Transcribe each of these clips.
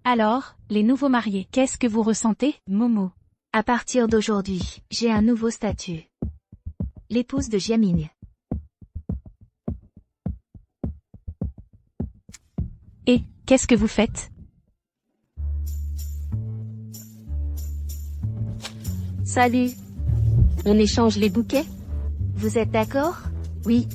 Alors, les nouveaux mariés, qu'est-ce que vous ressentez, Momo? À partir d'aujourd'hui, j'ai un nouveau statut. L'épouse de Jiaming. Et, qu'est-ce que vous faites? Salut. On échange les bouquets? Vous êtes d'accord? Oui.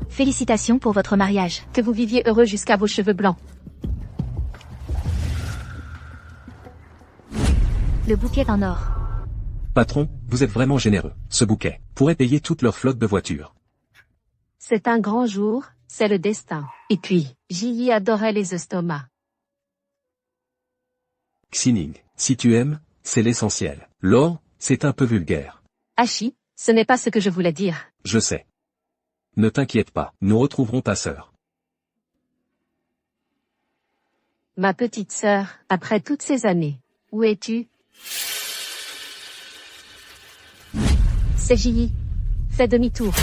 Félicitations pour votre mariage. Que vous viviez heureux jusqu'à vos cheveux blancs. Le bouquet en or. Patron, vous êtes vraiment généreux. Ce bouquet pourrait payer toute leur flotte de voitures. C'est un grand jour, c'est le destin. Et puis, Ji adorait les estomacs. Xining, si tu aimes, c'est l'essentiel. L'or, c'est un peu vulgaire. Hachi, ce n'est pas ce que je voulais dire. Je sais. Ne t'inquiète pas, nous retrouverons ta sœur. Ma petite sœur, après toutes ces années, où es-tu? C'est Ji. Fais demi-tour.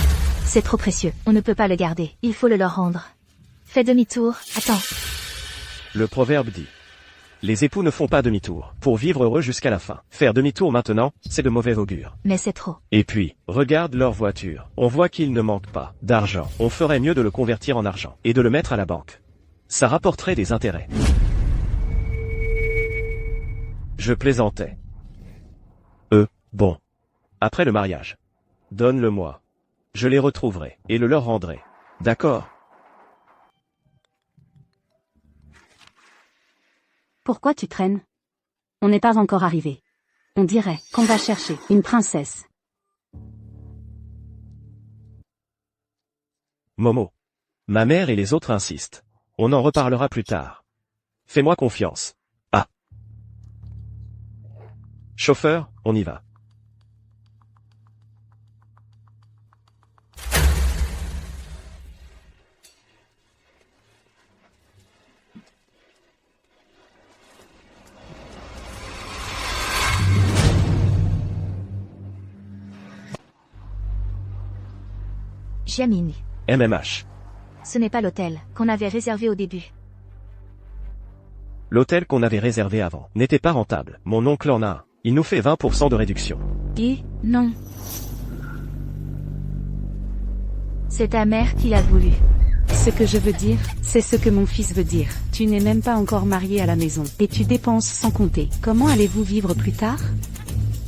C'est trop précieux, on ne peut pas le garder, il faut le leur rendre. Fais demi-tour, attends. Le proverbe dit: les époux ne font pas demi-tour, pour vivre heureux jusqu'à la fin. Faire demi-tour maintenant, c'est de mauvais augure. Mais c'est trop. Et puis, regarde leur voiture. On voit qu'il ne manque pas d'argent. On ferait mieux de le convertir en argent, et de le mettre à la banque. Ça rapporterait des intérêts. Je plaisantais. Bon. Après le mariage. Donne-le-moi. Je les retrouverai, et le leur rendrai. D'accord? Pourquoi tu traînes? On n'est pas encore arrivé. On dirait qu'on va chercher une princesse. Momo. Ma mère et les autres insistent. On en reparlera plus tard. Fais-moi confiance. Ah. Chauffeur, on y va. Jiaming. MMH. Ce n'est pas l'hôtel qu'on avait réservé au début. L'hôtel qu'on avait réservé avant n'était pas rentable. Mon oncle en a un. Il nous fait 20% de réduction. Et, non. C'est ta mère qui l'a voulu. Ce que je veux dire, c'est ce que mon fils veut dire. Tu n'es même pas encore marié à la maison, et tu dépenses sans compter. Comment allez-vous vivre plus tard?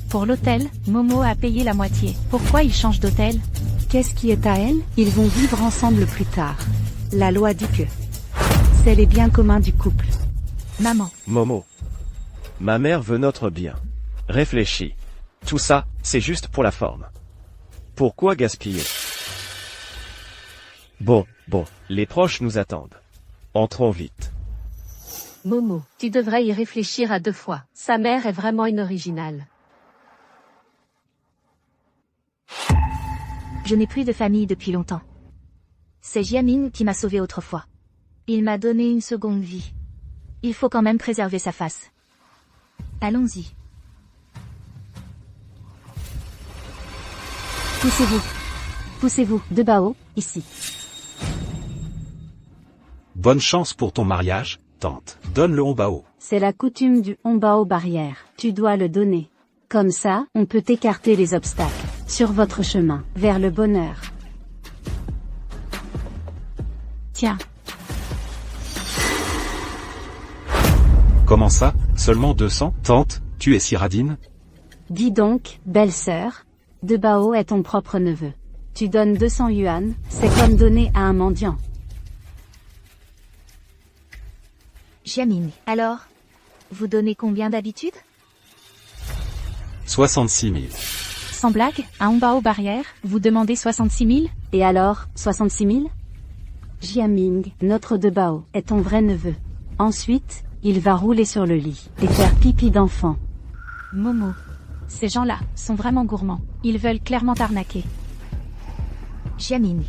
Pour l'hôtel, Momo a payé la moitié. Pourquoi il change d'hôtel? Qu'est-ce qui est à elle? Ils vont vivre ensemble plus tard. La loi dit que c'est les biens communs du couple. Maman. Momo. Ma mère veut notre bien. Réfléchis. Tout ça, c'est juste pour la forme. Pourquoi gaspiller? Bon, les proches nous attendent. Entrons vite. Momo, tu devrais y réfléchir à 2 fois. Sa mère est vraiment une originale. Je n'ai plus de famille depuis longtemps. C'est Jiaming qui m'a sauvé autrefois. Il m'a donné une seconde vie. Il faut quand même préserver sa face. Allons-y. Poussez-vous. Poussez-vous, de Bao, ici. Bonne chance pour ton mariage, tante. Donne le Honbao. C'est la coutume du Honbao barrière. Tu dois le donner. Comme ça, on peut écarter les obstacles sur votre chemin vers le bonheur. Tiens. Comment ça, seulement 200? Tante, tu es si radine? Dis donc, belle-sœur, de Bao est ton propre neveu. Tu donnes 200 yuan, c'est comme donner à un mendiant. Jiaming. Alors, vous donnez combien d'habitude? 66 000. Sans blague, à Honbao barrière, vous demandez 66 000? Et alors, 66 000? Jiaming, notre de Bao, est ton vrai neveu. Ensuite, il va rouler sur le lit et faire pipi d'enfant. Momo. Ces gens-là sont vraiment gourmands. Ils veulent clairement t'arnaquer. Jiaming.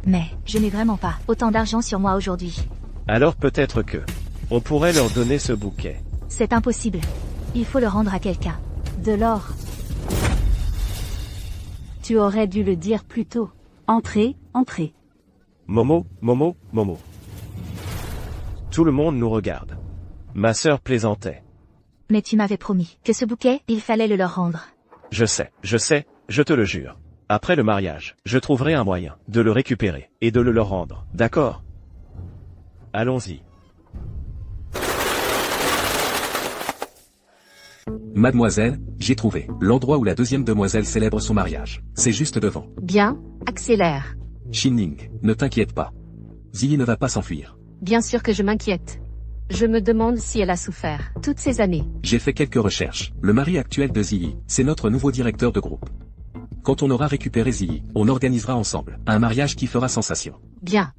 Mais, je n'ai vraiment pas autant d'argent sur moi aujourd'hui. Alors peut-être que on pourrait leur donner ce bouquet. C'est impossible. Il faut le rendre à quelqu'un. De l'or. Tu aurais dû le dire plus tôt. Entrez, entrez. Momo, Momo, Momo. Tout le monde nous regarde. Ma sœur plaisantait. Mais tu m'avais promis que ce bouquet, il fallait le leur rendre. Je sais, je te le jure. Après le mariage, je trouverai un moyen de le récupérer et de le leur rendre, d'accord? Allons-y. Mademoiselle, j'ai trouvé l'endroit où la deuxième demoiselle célèbre son mariage. C'est juste devant. Bien, accélère. Xinning, ne t'inquiète pas. Ziyi ne va pas s'enfuir. Bien sûr que je m'inquiète. Je me demande si elle a souffert toutes ces années. J'ai fait quelques recherches. Le mari actuel de Ziyi, c'est notre nouveau directeur de groupe. Quand on aura récupéré Ziyi, on organisera ensemble un mariage qui fera sensation. Bien.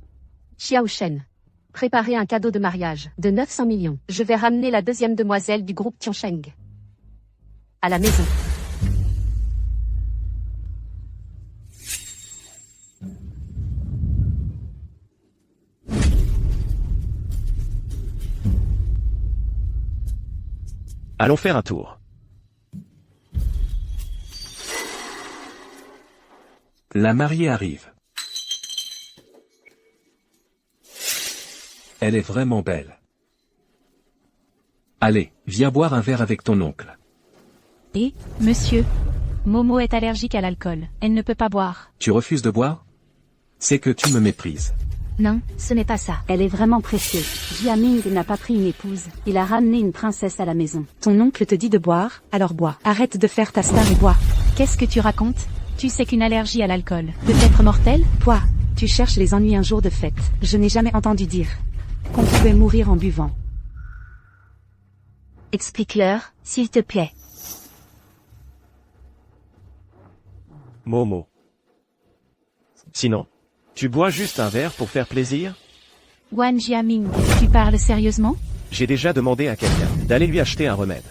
Xiao Shen. Préparez un cadeau de mariage de 900 millions. Je vais ramener la deuxième demoiselle du groupe Tiansheng à la maison. Allons faire un tour. La mariée arrive. Elle est vraiment belle. Allez, viens boire un verre avec ton oncle. Et, monsieur, Momo est allergique à l'alcool. Elle ne peut pas boire. Tu refuses de boire? C'est que tu me méprises. Non, ce n'est pas ça. Elle est vraiment pressée. Jiaming n'a pas pris une épouse, il a ramené une princesse à la maison. Ton oncle te dit de boire, alors bois. Arrête de faire ta star et bois. Qu'est-ce que tu racontes? Tu sais qu'une allergie à l'alcool peut être mortelle? Toi, tu cherches les ennuis un jour de fête. Je n'ai jamais entendu dire qu'on pouvait mourir en buvant. Explique-leur, s'il te plaît. Momo. Sinon, tu bois juste un verre pour faire plaisir? Wan Jiaming, tu parles sérieusement? J'ai déjà demandé à quelqu'un d'aller lui acheter un remède.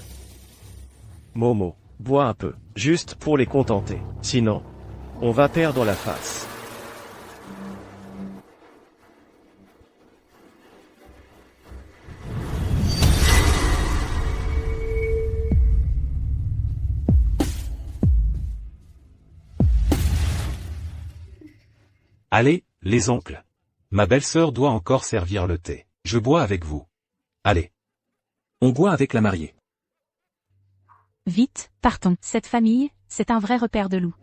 Momo, bois un peu, juste pour les contenter. Sinon, on va perdre la face. Allez, les oncles. Ma belle-sœur doit encore servir le thé. Je bois avec vous. Allez. On boit avec la mariée. Vite, partons. Cette famille, c'est un vrai repère de loup.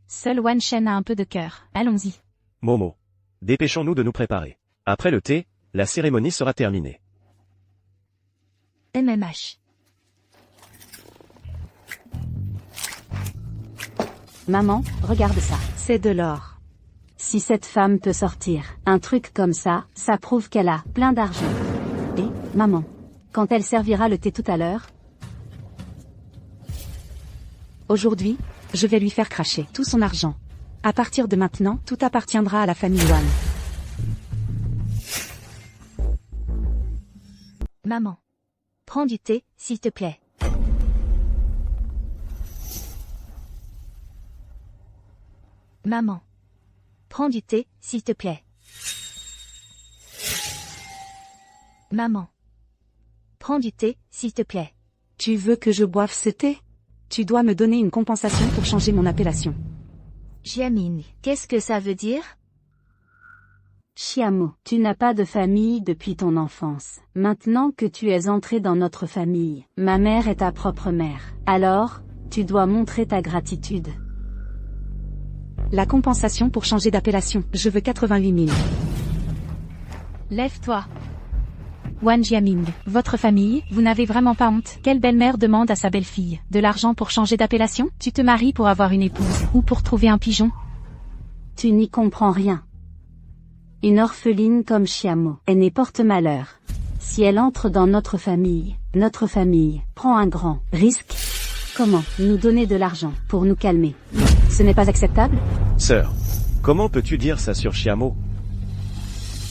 Seul Wan Shen a un peu de cœur. Allons-y. Momo, dépêchons-nous de nous préparer. Après le thé, la cérémonie sera terminée. MMH. Maman, regarde ça. C'est de l'or. Si cette femme peut sortir un truc comme ça prouve qu'elle a plein d'argent. Et, maman, quand elle servira le thé tout à l'heure, aujourd'hui, je vais lui faire cracher tout son argent. À partir de maintenant, tout appartiendra à la famille Wan. Maman. Prends du thé, s'il te plaît. Maman. Prends du thé, s'il te plaît. Maman. Prends du thé, s'il te plaît. Tu veux que je boive ce thé? Tu dois me donner une compensation pour changer mon appellation. Jiaming, qu'est-ce que ça veut dire? Xiamo, tu n'as pas de famille depuis ton enfance. Maintenant que tu es entré dans notre famille, ma mère est ta propre mère. Alors, tu dois montrer ta gratitude. La compensation pour changer d'appellation. Je veux 88 000. Lève-toi. Wan Jiaming, votre famille, vous n'avez vraiment pas honte? Quelle belle-mère demande à sa belle-fille de l'argent pour changer d'appellation? Tu te maries pour avoir une épouse, ou pour trouver un pigeon? Tu n'y comprends rien. Une orpheline comme Xiamo est née porte-malheur. Si elle entre dans notre famille prend un grand risque. Comment nous donner de l'argent pour nous calmer? Ce n'est pas acceptable? Sœur, comment peux-tu dire ça sur Xiamo?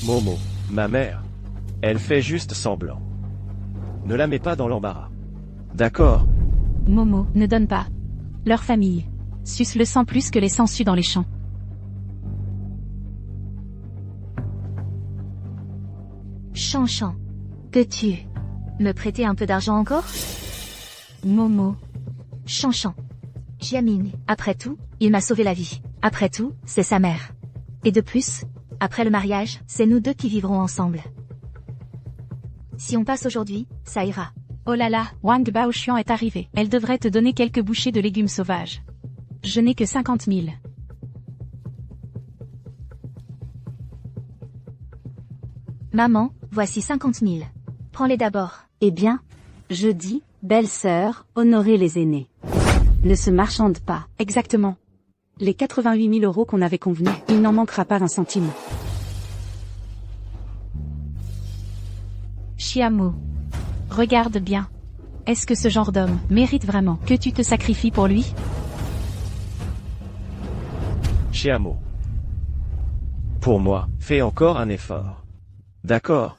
Momo, ma mère, elle fait juste semblant. Ne la mets pas dans l'embarras. D'accord? Momo, ne donne pas. Leur famille suce le sang plus que les sangsues dans les champs. Chanchan. Peux-tu me prêter un peu d'argent encore? Momo. Chanchan. Jiaming, après tout, il m'a sauvé la vie. Après tout, c'est sa mère. Et de plus, Après le mariage, c'est nous deux qui vivrons ensemble. Si on passe aujourd'hui, ça ira. Oh là là, Wang Baoxian est arrivée. Elle devrait te donner quelques bouchées de légumes sauvages. Je n'ai que 50 000. Maman, voici 50 000. Prends-les d'abord. Eh bien, je dis, belle-sœur, honorez les aînés. Ne se marchande pas. Exactement. Les 88 000 € qu'on avait convenus, il n'en manquera pas un centime. Xiamo. Regarde bien. Est-ce que ce genre d'homme mérite vraiment que tu te sacrifies pour lui? Xiamo. Pour moi, fais encore un effort. D'accord.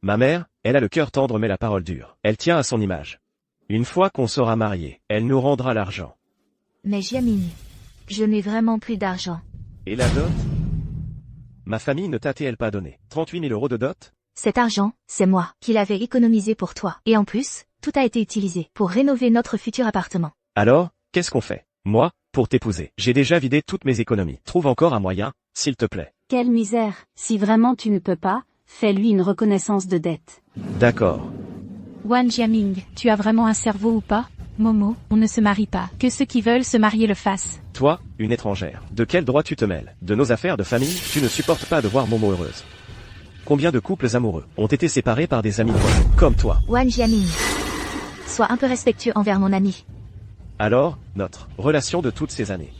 Ma mère, elle a le cœur tendre mais la parole dure. Elle tient à son image. Une fois qu'on sera mariés, elle nous rendra l'argent. Mais Jiaming, je n'ai vraiment plus d'argent. Et la dot? Ma famille ne t'a-t-elle pas donné 38 000 € de dot? Cet argent, c'est moi qui l'avais économisé pour toi. Et en plus, tout a été utilisé pour rénover notre futur appartement. Alors, qu'est-ce qu'on fait? Moi, pour t'épouser, j'ai déjà vidé toutes mes économies. Trouve encore un moyen, s'il te plaît. Quelle misère. Si vraiment tu ne peux pas, fais-lui une reconnaissance de dette. D'accord. Wan Jiaming, tu as vraiment un cerveau ou pas? Momo, on ne se marie pas. Que ceux qui veulent se marier le fassent. Toi, une étrangère, de quel droit tu te mêles? De nos affaires de famille, tu ne supportes pas de voir Momo heureuse. Combien de couples amoureux ont été séparés par des amis proches, comme toi? Wan Jiaming, sois un peu respectueux envers mon ami. Alors, notre relation de toutes ces années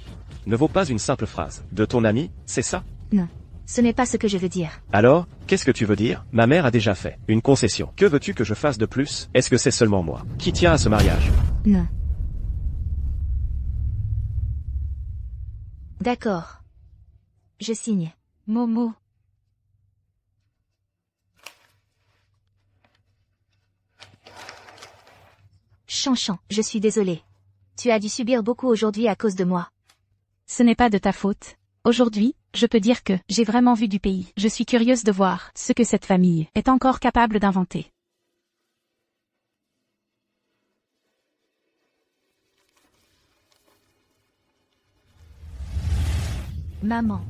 ne vaut pas une simple phrase. De ton ami, c'est ça? Non, ce n'est pas ce que je veux dire. Alors, qu'est-ce que tu veux dire? Ma mère a déjà fait une concession. Que veux-tu que je fasse de plus? Est-ce que c'est seulement moi qui tiens à ce mariage? Non. D'accord. Je signe. Momo. Chanchan, je suis désolée. Tu as dû subir beaucoup aujourd'hui à cause de moi. Ce n'est pas de ta faute. Aujourd'hui, je peux dire que j'ai vraiment vu du pays. Je suis curieuse de voir ce que cette famille est encore capable d'inventer. Maman.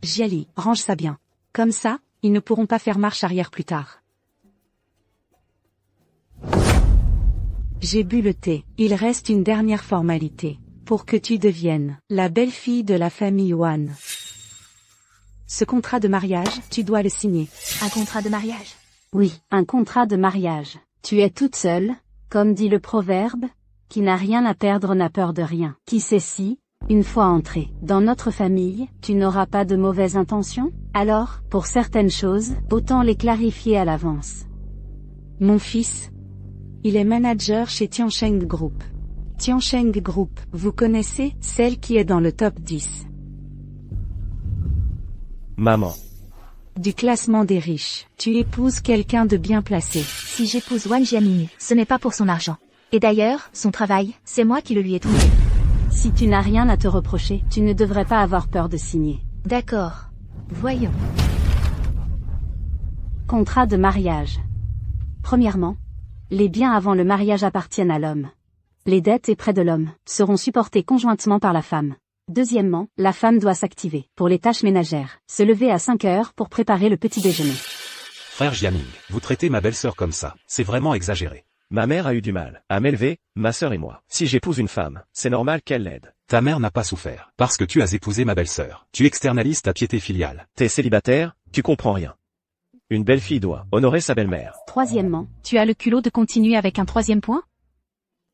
Jiali, range ça bien. Comme ça, ils ne pourront pas faire marche arrière plus tard. J'ai bu le thé. Il reste une dernière formalité. Pour que tu deviennes la belle-fille de la famille Wan. Ce contrat de mariage, tu dois le signer. Un contrat de mariage. Oui, un contrat de mariage. Tu es toute seule, comme dit le proverbe, qui n'a rien à perdre n'a peur de rien. Qui sait si, une fois entré dans notre famille, tu n'auras pas de mauvaises intentions? Alors, pour certaines choses, autant les clarifier à l'avance. Mon fils, il est manager chez Tiancheng Group. Tiancheng Group, vous connaissez, celle qui est dans le top 10. Maman. Du classement des riches. Tu épouses quelqu'un de bien placé. Si j'épouse Wan Jiaming, ce n'est pas pour son argent. Et d'ailleurs, son travail, c'est moi qui le lui ai trouvé. Si tu n'as rien à te reprocher, tu ne devrais pas avoir peur de signer. D'accord. Voyons. Contrat de mariage. Premièrement, les biens avant le mariage appartiennent à l'homme. Les dettes et prêts de l'homme seront supportés conjointement par la femme. Deuxièmement, la femme doit s'activer pour les tâches ménagères, se lever à 5 heures pour préparer le petit déjeuner. Frère Jiaming, vous traitez ma belle-sœur comme ça, c'est vraiment exagéré. Ma mère a eu du mal à m'élever, ma sœur et moi. Si j'épouse une femme, c'est normal qu'elle l'aide. Ta mère n'a pas souffert, parce que tu as épousé ma belle-sœur. Tu externalises ta piété filiale. T'es célibataire, tu comprends rien. Une belle fille doit honorer sa belle-mère. Troisièmement, Tu as le culot de continuer avec un troisième point?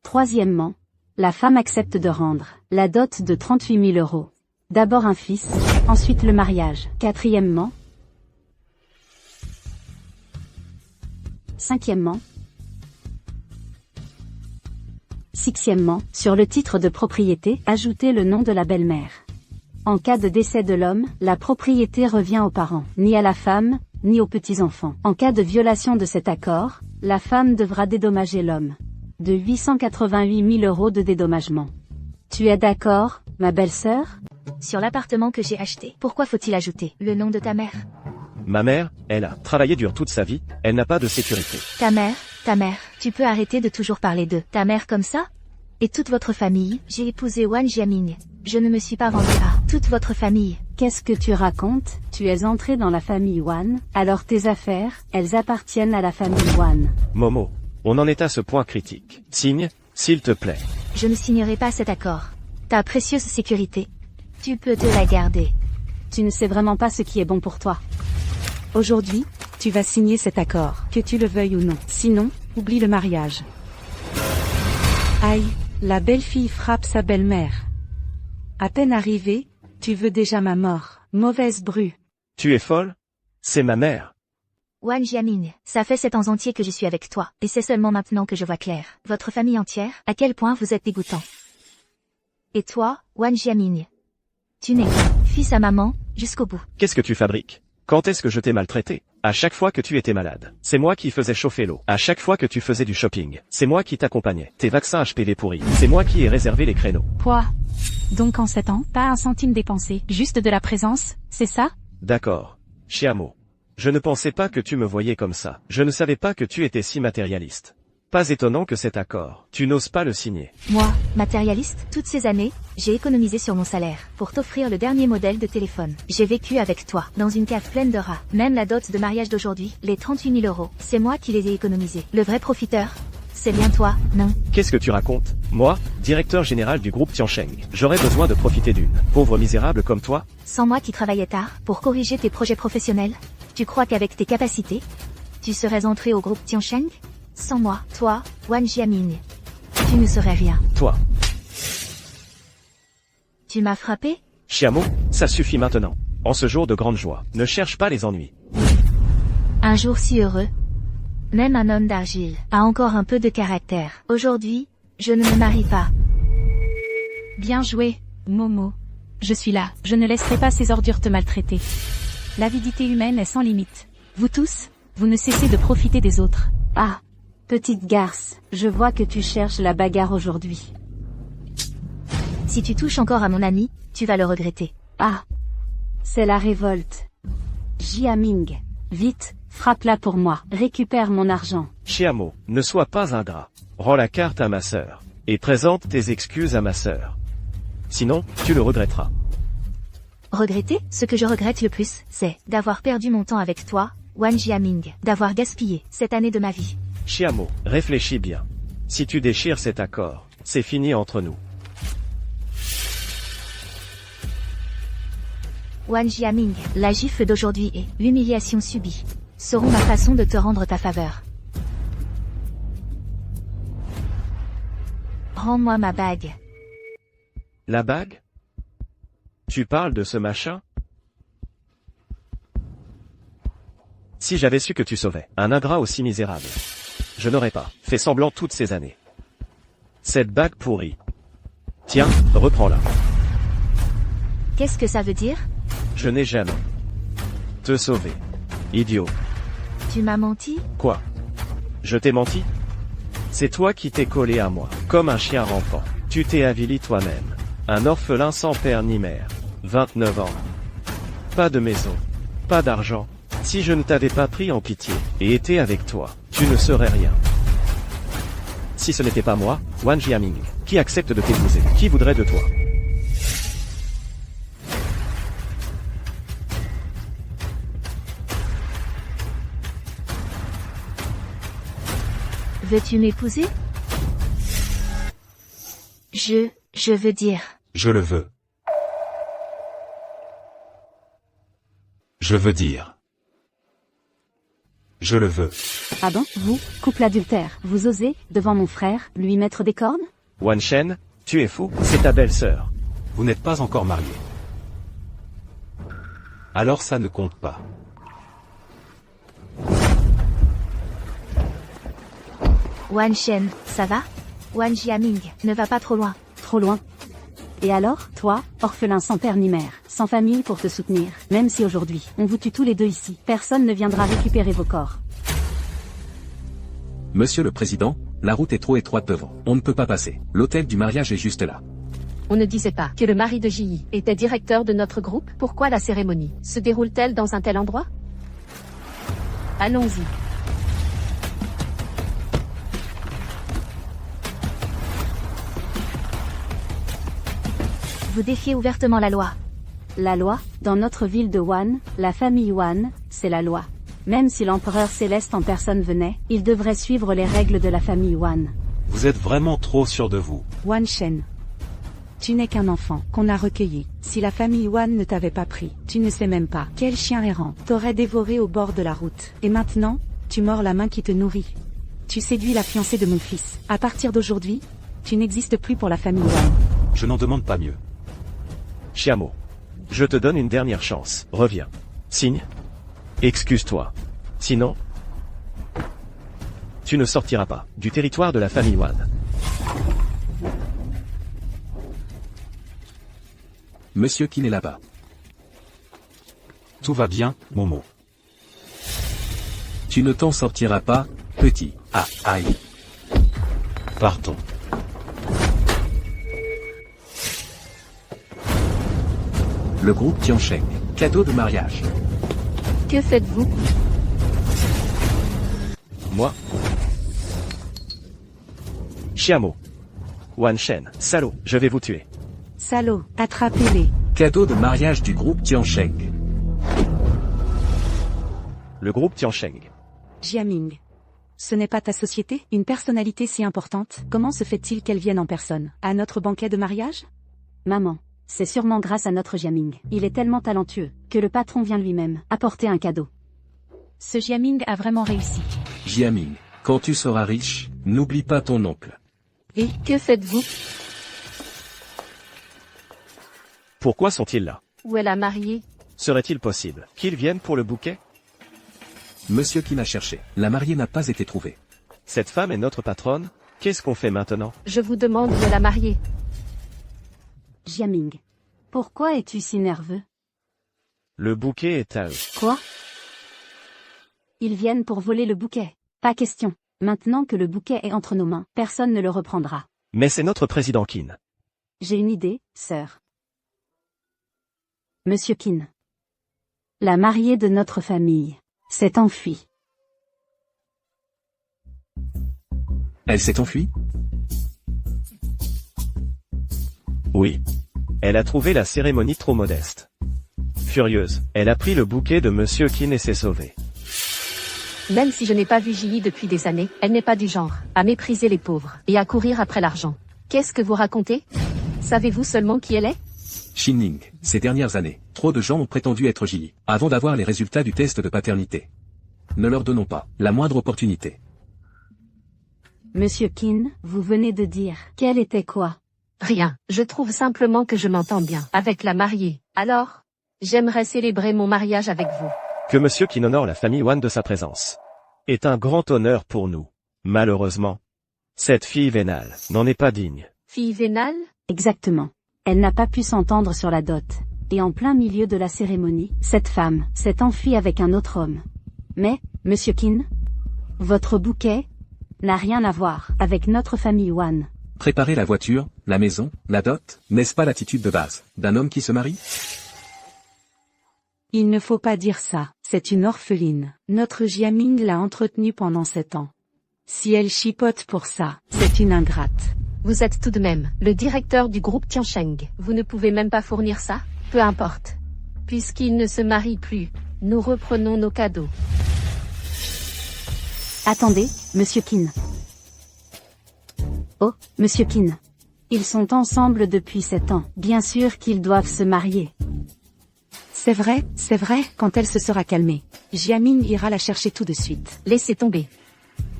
Troisièmement, la femme accepte de rendre la dot de 38 000 €. D'abord un fils, ensuite le mariage. Quatrièmement, cinquièmement, sixièmement, sur le titre de propriété, ajoutez le nom de la belle-mère. En cas de décès de l'homme, la propriété revient aux parents, ni à la femme, ni aux petits-enfants. En cas de violation de cet accord, la femme devra dédommager l'homme de 888 000 € de dédommagement. Tu es d'accord, ma belle-sœur? Sur l'appartement que j'ai acheté, pourquoi faut-il ajouter le nom de ta mère? Ma mère, elle a travaillé dur toute sa vie, elle n'a pas de sécurité. Ta mère, tu peux arrêter de toujours parler de ta mère comme ça? Et toute votre famille, j'ai épousé Wan Jiaming. Je ne me suis pas vendue à toute votre famille. Qu'est-ce que tu racontes? Tu es entré dans la famille Wan, alors tes affaires, elles appartiennent à la famille Wan. Momo, on en est à ce point critique. Signe, s'il te plaît. Je ne signerai pas cet accord. Ta précieuse sécurité, tu peux te la garder. Tu ne sais vraiment pas ce qui est bon pour toi. Aujourd'hui, tu vas signer cet accord, que tu le veuilles ou non. Sinon, oublie le mariage. Aïe, la belle-fille frappe sa belle-mère. À peine arrivée, tu veux déjà ma mort. Mauvaise bru. Tu es folle? C'est ma mère. Wan Jiaming, ça fait 7 ans entiers que je suis avec toi, et c'est seulement maintenant que je vois clair. Votre famille entière, à quel point vous êtes dégoûtant. Et toi, Wan Jiaming, tu n'es qu'un fils à maman, jusqu'au bout. Qu'est-ce que tu fabriques? Quand est-ce que je t'ai maltraité? À chaque fois que tu étais malade, c'est moi qui faisais chauffer l'eau. À chaque fois que tu faisais du shopping, c'est moi qui t'accompagnais. Tes vaccins HPV pourris, c'est moi qui ai réservé les créneaux. Quoi? Donc en 7 ans, pas un centime dépensé, juste de la présence, c'est ça? D'accord. Chiamo. Je ne pensais pas que tu me voyais comme ça. Je ne savais pas que tu étais si matérialiste. Pas étonnant que cet accord, tu n'oses pas le signer. Moi, matérialiste, toutes ces années, j'ai économisé sur mon salaire pour t'offrir le dernier modèle de téléphone. J'ai vécu avec toi, dans une cave pleine de rats. Même la dot de mariage d'aujourd'hui, les 38 000 €, c'est moi qui les ai économisés. Le vrai profiteur, c'est bien toi, non? Qu'est-ce que tu racontes? Moi, directeur général du groupe Tiansheng, j'aurais besoin de profiter d'une pauvre misérable comme toi? Sans moi qui travaillais tard, pour corriger tes projets professionnels? Tu crois qu'avec tes capacités, tu serais entré au groupe Tiansheng? Sans moi, toi, Wan Jiaming, tu ne serais rien. Toi. Tu m'as frappé? Chiamo, ça suffit maintenant. En ce jour de grande joie, ne cherche pas les ennuis. Un jour si heureux. Même un homme d'argile a encore un peu de caractère. Aujourd'hui, je ne me marie pas. Bien joué, Momo. Je suis là, je ne laisserai pas ces ordures te maltraiter. L'avidité humaine est sans limite. Vous tous, vous ne cessez de profiter des autres. Ah, petite garce, je vois que tu cherches la bagarre aujourd'hui. Si tu touches encore à mon ami, tu vas le regretter. Ah, c'est la révolte. Jiaming, vite, frappe-la pour moi, récupère mon argent. Chiamo, ne sois pas ingrat. Rends la carte à ma sœur. Et présente tes excuses à ma sœur. Sinon, tu le regretteras. Regretter? Ce que je regrette le plus, c'est d'avoir perdu mon temps avec toi, Wan Jiaming, d'avoir gaspillé cette année de ma vie. Chiamo, réfléchis bien. Si tu déchires cet accord, c'est fini entre nous. Wan Jiaming, la gifle d'aujourd'hui et l'humiliation subie seront ma façon de te rendre ta faveur. Rends-moi ma bague. La bague? Tu parles de ce machin? Si j'avais su que tu sauvais un ingrat aussi misérable, je n'aurais pas fait semblant toutes ces années. Cette bague pourrie. Tiens, reprends-la. Qu'est-ce que ça veut dire? Je n'ai jamais te sauvé. Idiot. Tu m'as menti? Quoi? Je t'ai menti? C'est toi qui t'es collé à moi, comme un chien rampant. Tu t'es avili toi-même. Un orphelin sans père ni mère. 29 ans. Pas de maison. Pas d'argent. Si je ne t'avais pas pris en pitié, et été avec toi, tu ne serais rien. Si ce n'était pas moi, Wan Jiaming, qui accepte de t'épouser, qui voudrait de toi? Veux-tu m'épouser? Je veux dire. Je le veux. Je veux dire. Je le veux. Ah bon, vous, couple adultère, vous osez, devant mon frère, lui mettre des cornes? Wan Shen, tu es fou, c'est ta belle-sœur. Vous n'êtes pas encore marié. Alors ça ne compte pas. Wan Shen, ça va? Wan Jiaming, ne va pas trop loin. Trop loin. Et alors, toi, orphelin sans père ni mère, sans famille pour te soutenir, même si aujourd'hui, on vous tue tous les deux ici, personne ne viendra récupérer vos corps. Monsieur le Président, la route est trop étroite devant. On ne peut pas passer. L'hôtel du mariage est juste là. On ne disait pas que le mari de Ji était directeur de notre groupe. Pourquoi la cérémonie se déroule-t-elle dans un tel endroit? Allons-y. Vous défiez ouvertement la loi. La loi, dans notre ville de Wan, la famille Wan, c'est la loi. Même si l'empereur céleste en personne venait, il devrait suivre les règles de la famille Wan. Vous êtes vraiment trop sûr de vous. Wan Shen. Tu n'es qu'un enfant, qu'on a recueilli. Si la famille Wan ne t'avait pas pris, tu ne sais même pas quel chien errant t'aurait dévoré au bord de la route. Et maintenant, tu mords la main qui te nourrit. Tu séduis la fiancée de mon fils. À partir d'aujourd'hui, tu n'existes plus pour la famille Wan. Je n'en demande pas mieux. Chiamo. Je te donne une dernière chance. Reviens. Signe. Excuse-toi. Sinon, tu ne sortiras pas du territoire de la famille Wan. Monsieur Qin est là-bas. Tout va bien, Momo. Tu ne t'en sortiras pas, petit. Ah, aïe. Partons. Le groupe Tiansheng. Cadeau de mariage. Que faites-vous? Moi. Chiamo. Wan Shen. Salaud, je vais vous tuer. Salaud, attrapez-les. Cadeau de mariage du groupe Tiansheng. Le groupe Tiansheng. Jiaming. Ce n'est pas ta société, une personnalité si importante, comment se fait-il qu'elle vienne en personne, à notre banquet de mariage? Maman, c'est sûrement grâce à notre Jiaming. Il est tellement talentueux, que le patron vient lui-même apporter un cadeau. Ce Jiaming a vraiment réussi. Jiaming, quand tu seras riche, n'oublie pas ton oncle. Et que faites-vous? Pourquoi sont-ils là? Où est la mariée? Serait-il possible qu'ils viennent pour le bouquet? Monsieur Qin a cherché. La mariée n'a pas été trouvée. Cette femme est notre patronne? Qu'est-ce qu'on fait maintenant? Je vous demande où est la mariée. Jiaming. Pourquoi es-tu si nerveux? Le bouquet est à eux. Quoi? Ils viennent pour voler le bouquet. Pas question. Maintenant que le bouquet est entre nos mains, personne ne le reprendra. Mais c'est notre président Qin. J'ai une idée, sœur. Monsieur Qin. La mariée de notre famille s'est enfuie. Elle s'est enfuie? Oui. Elle a trouvé la cérémonie trop modeste. Furieuse, elle a pris le bouquet de Monsieur Qin et s'est sauvée. Même si je n'ai pas vu Jilly depuis des années, elle n'est pas du genre à mépriser les pauvres et à courir après l'argent. Qu'est-ce que vous racontez? Savez-vous seulement qui elle est? Xinning, ces dernières années, trop de gens ont prétendu être Jilly, avant d'avoir les résultats du test de paternité. Ne leur donnons pas la moindre opportunité. Monsieur Qin, vous venez de dire qu'elle était quoi? Rien, je trouve simplement que je m'entends bien avec la mariée. Alors, j'aimerais célébrer mon mariage avec vous. Que Monsieur Qin honore la famille Wan de sa présence est un grand honneur pour nous. Malheureusement, cette fille vénale n'en est pas digne. Fille vénale? Exactement. Elle n'a pas pu s'entendre sur la dot. Et en plein milieu de la cérémonie, cette femme s'est enfuie avec un autre homme. Mais, Monsieur Qin, votre bouquet n'a rien à voir avec notre famille Wan. Préparer la voiture, la maison, la dot, n'est-ce pas l'attitude de base d'un homme qui se marie? Il ne faut pas dire ça, c'est une orpheline. Notre Jiaming l'a entretenue pendant 7 ans. Si elle chipote pour ça, c'est une ingrate. Vous êtes tout de même le directeur du groupe Tiansheng. Vous ne pouvez même pas fournir ça? Peu importe. Puisqu'il ne se marie plus, nous reprenons nos cadeaux. Attendez, Monsieur Qin. Oh, Monsieur Qin. Ils sont ensemble depuis 7 ans. Bien sûr qu'ils doivent se marier. C'est vrai, quand elle se sera calmée. Jiaming ira la chercher tout de suite. Laissez tomber.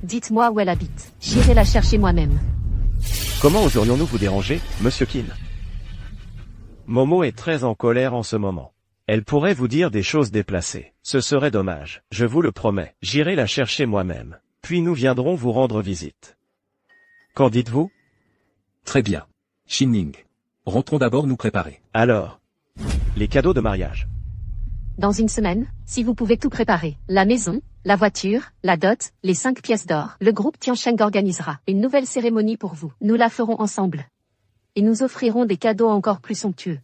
Dites-moi où elle habite. J'irai la chercher moi-même. Comment oserions-nous vous déranger, Monsieur Qin? Momo est très en colère en ce moment. Elle pourrait vous dire des choses déplacées. Ce serait dommage. Je vous le promets. J'irai la chercher moi-même. Puis nous viendrons vous rendre visite. Qu'en dites-vous? Très bien. Xinning. Rentrons d'abord nous préparer. Alors, les cadeaux de mariage. Dans une semaine, si vous pouvez tout préparer, la maison, la voiture, la dot, les 5 pièces d'or, le groupe Tiansheng organisera une nouvelle cérémonie pour vous. Nous la ferons ensemble. Et nous offrirons des cadeaux encore plus somptueux.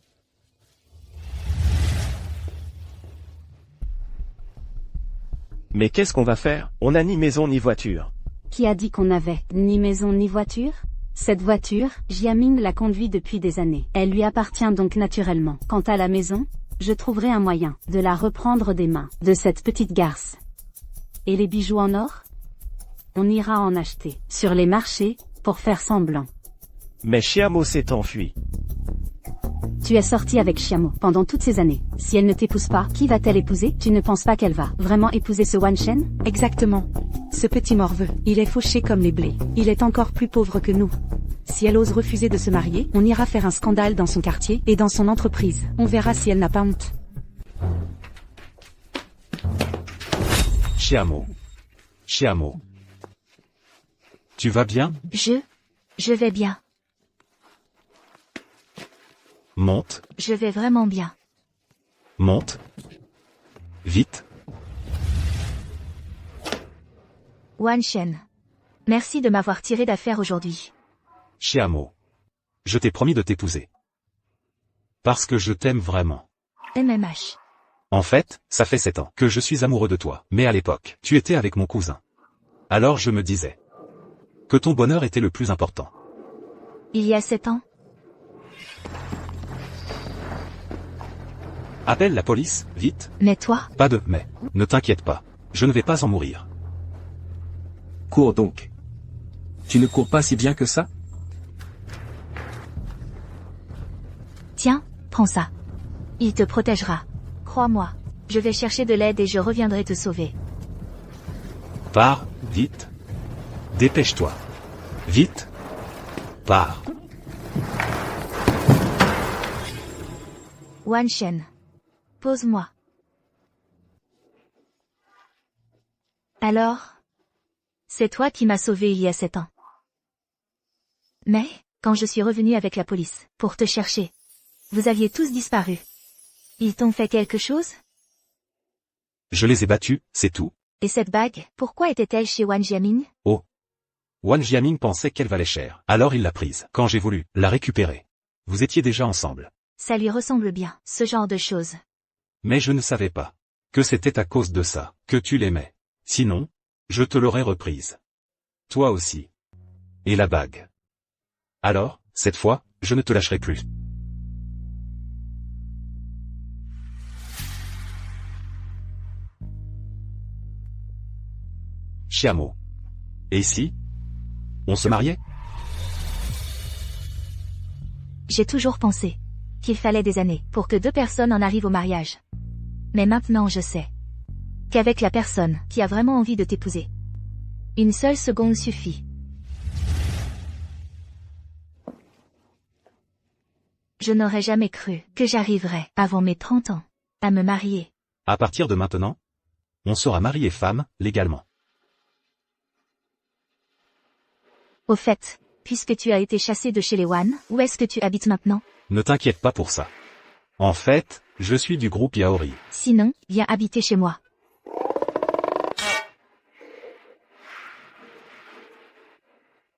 Mais qu'est-ce qu'on va faire? On n'a ni maison ni voiture. Qui a dit qu'on n'avait ni maison ni voiture? Cette voiture, Jiaming la conduit depuis des années. Elle lui appartient donc naturellement. Quant à la maison, je trouverai un moyen de la reprendre des mains de cette petite garce. Et les bijoux en or? On ira en acheter sur les marchés, pour faire semblant. Mais Chiamo s'est enfui. Tu es sorti avec Chiamo pendant toutes ces années. Si elle ne t'épouse pas, qui va-t-elle épouser? Tu ne penses pas qu'elle va vraiment épouser ce Wan Shen? Exactement. Ce petit morveux, il est fauché comme les blés. Il est encore plus pauvre que nous. Si elle ose refuser de se marier, on ira faire un scandale dans son quartier et dans son entreprise. On verra si elle n'a pas honte. Chiamo. Chiamo. Tu vas bien? Je vais bien. Monte, Je vais vraiment bien. monte. Vite. Wan Shen. Merci de m'avoir tiré d'affaire aujourd'hui. Chiamo. Je t'ai promis de t'épouser. Parce que je t'aime vraiment. MMH. En fait, ça fait 7 ans que je suis amoureux de toi. Mais à l'époque, tu étais avec mon cousin. Alors je me disais que ton bonheur était le plus important. Il y a 7 ans? Appelle la police, vite. Mais toi? Pas de mais. Ne t'inquiète pas. Je ne vais pas en mourir. Cours donc. Tu ne cours pas si bien que ça? Tiens, prends ça. Il te protégera. Crois-moi. Je vais chercher de l'aide et je reviendrai te sauver. Pars, vite. Dépêche-toi. Vite. Pars. Wan Shen. Pose-moi. Alors? C'est toi qui m'as sauvé il y a 7 ans. Mais, quand je suis revenu avec la police, pour te chercher, vous aviez tous disparu. Ils t'ont fait quelque chose? Je les ai battus, c'est tout. Et cette bague, pourquoi était-elle chez Wan Jiaming? Oh. Wan Jiaming pensait qu'elle valait cher. Alors il l'a prise. Quand j'ai voulu la récupérer. Vous étiez déjà ensemble. Ça lui ressemble bien, ce genre de choses. Mais je ne savais pas que c'était à cause de ça que tu l'aimais. Sinon, je te l'aurais reprise. Toi aussi. Et la bague. Alors, cette fois, je ne te lâcherai plus. Chiamo. Et si on se mariait? J'ai toujours pensé qu'il fallait des années pour que deux personnes en arrivent au mariage. Mais maintenant je sais qu'avec la personne qui a vraiment envie de t'épouser, une seule seconde suffit. Je n'aurais jamais cru que j'arriverais, avant mes 30 ans, à me marier. À partir de maintenant, on sera mari et femme, légalement. Au fait, puisque tu as été chassé de chez les Wan, où est-ce que tu habites maintenant? Ne t'inquiète pas pour ça. En fait, je suis du groupe Yaori. Sinon, viens habiter chez moi.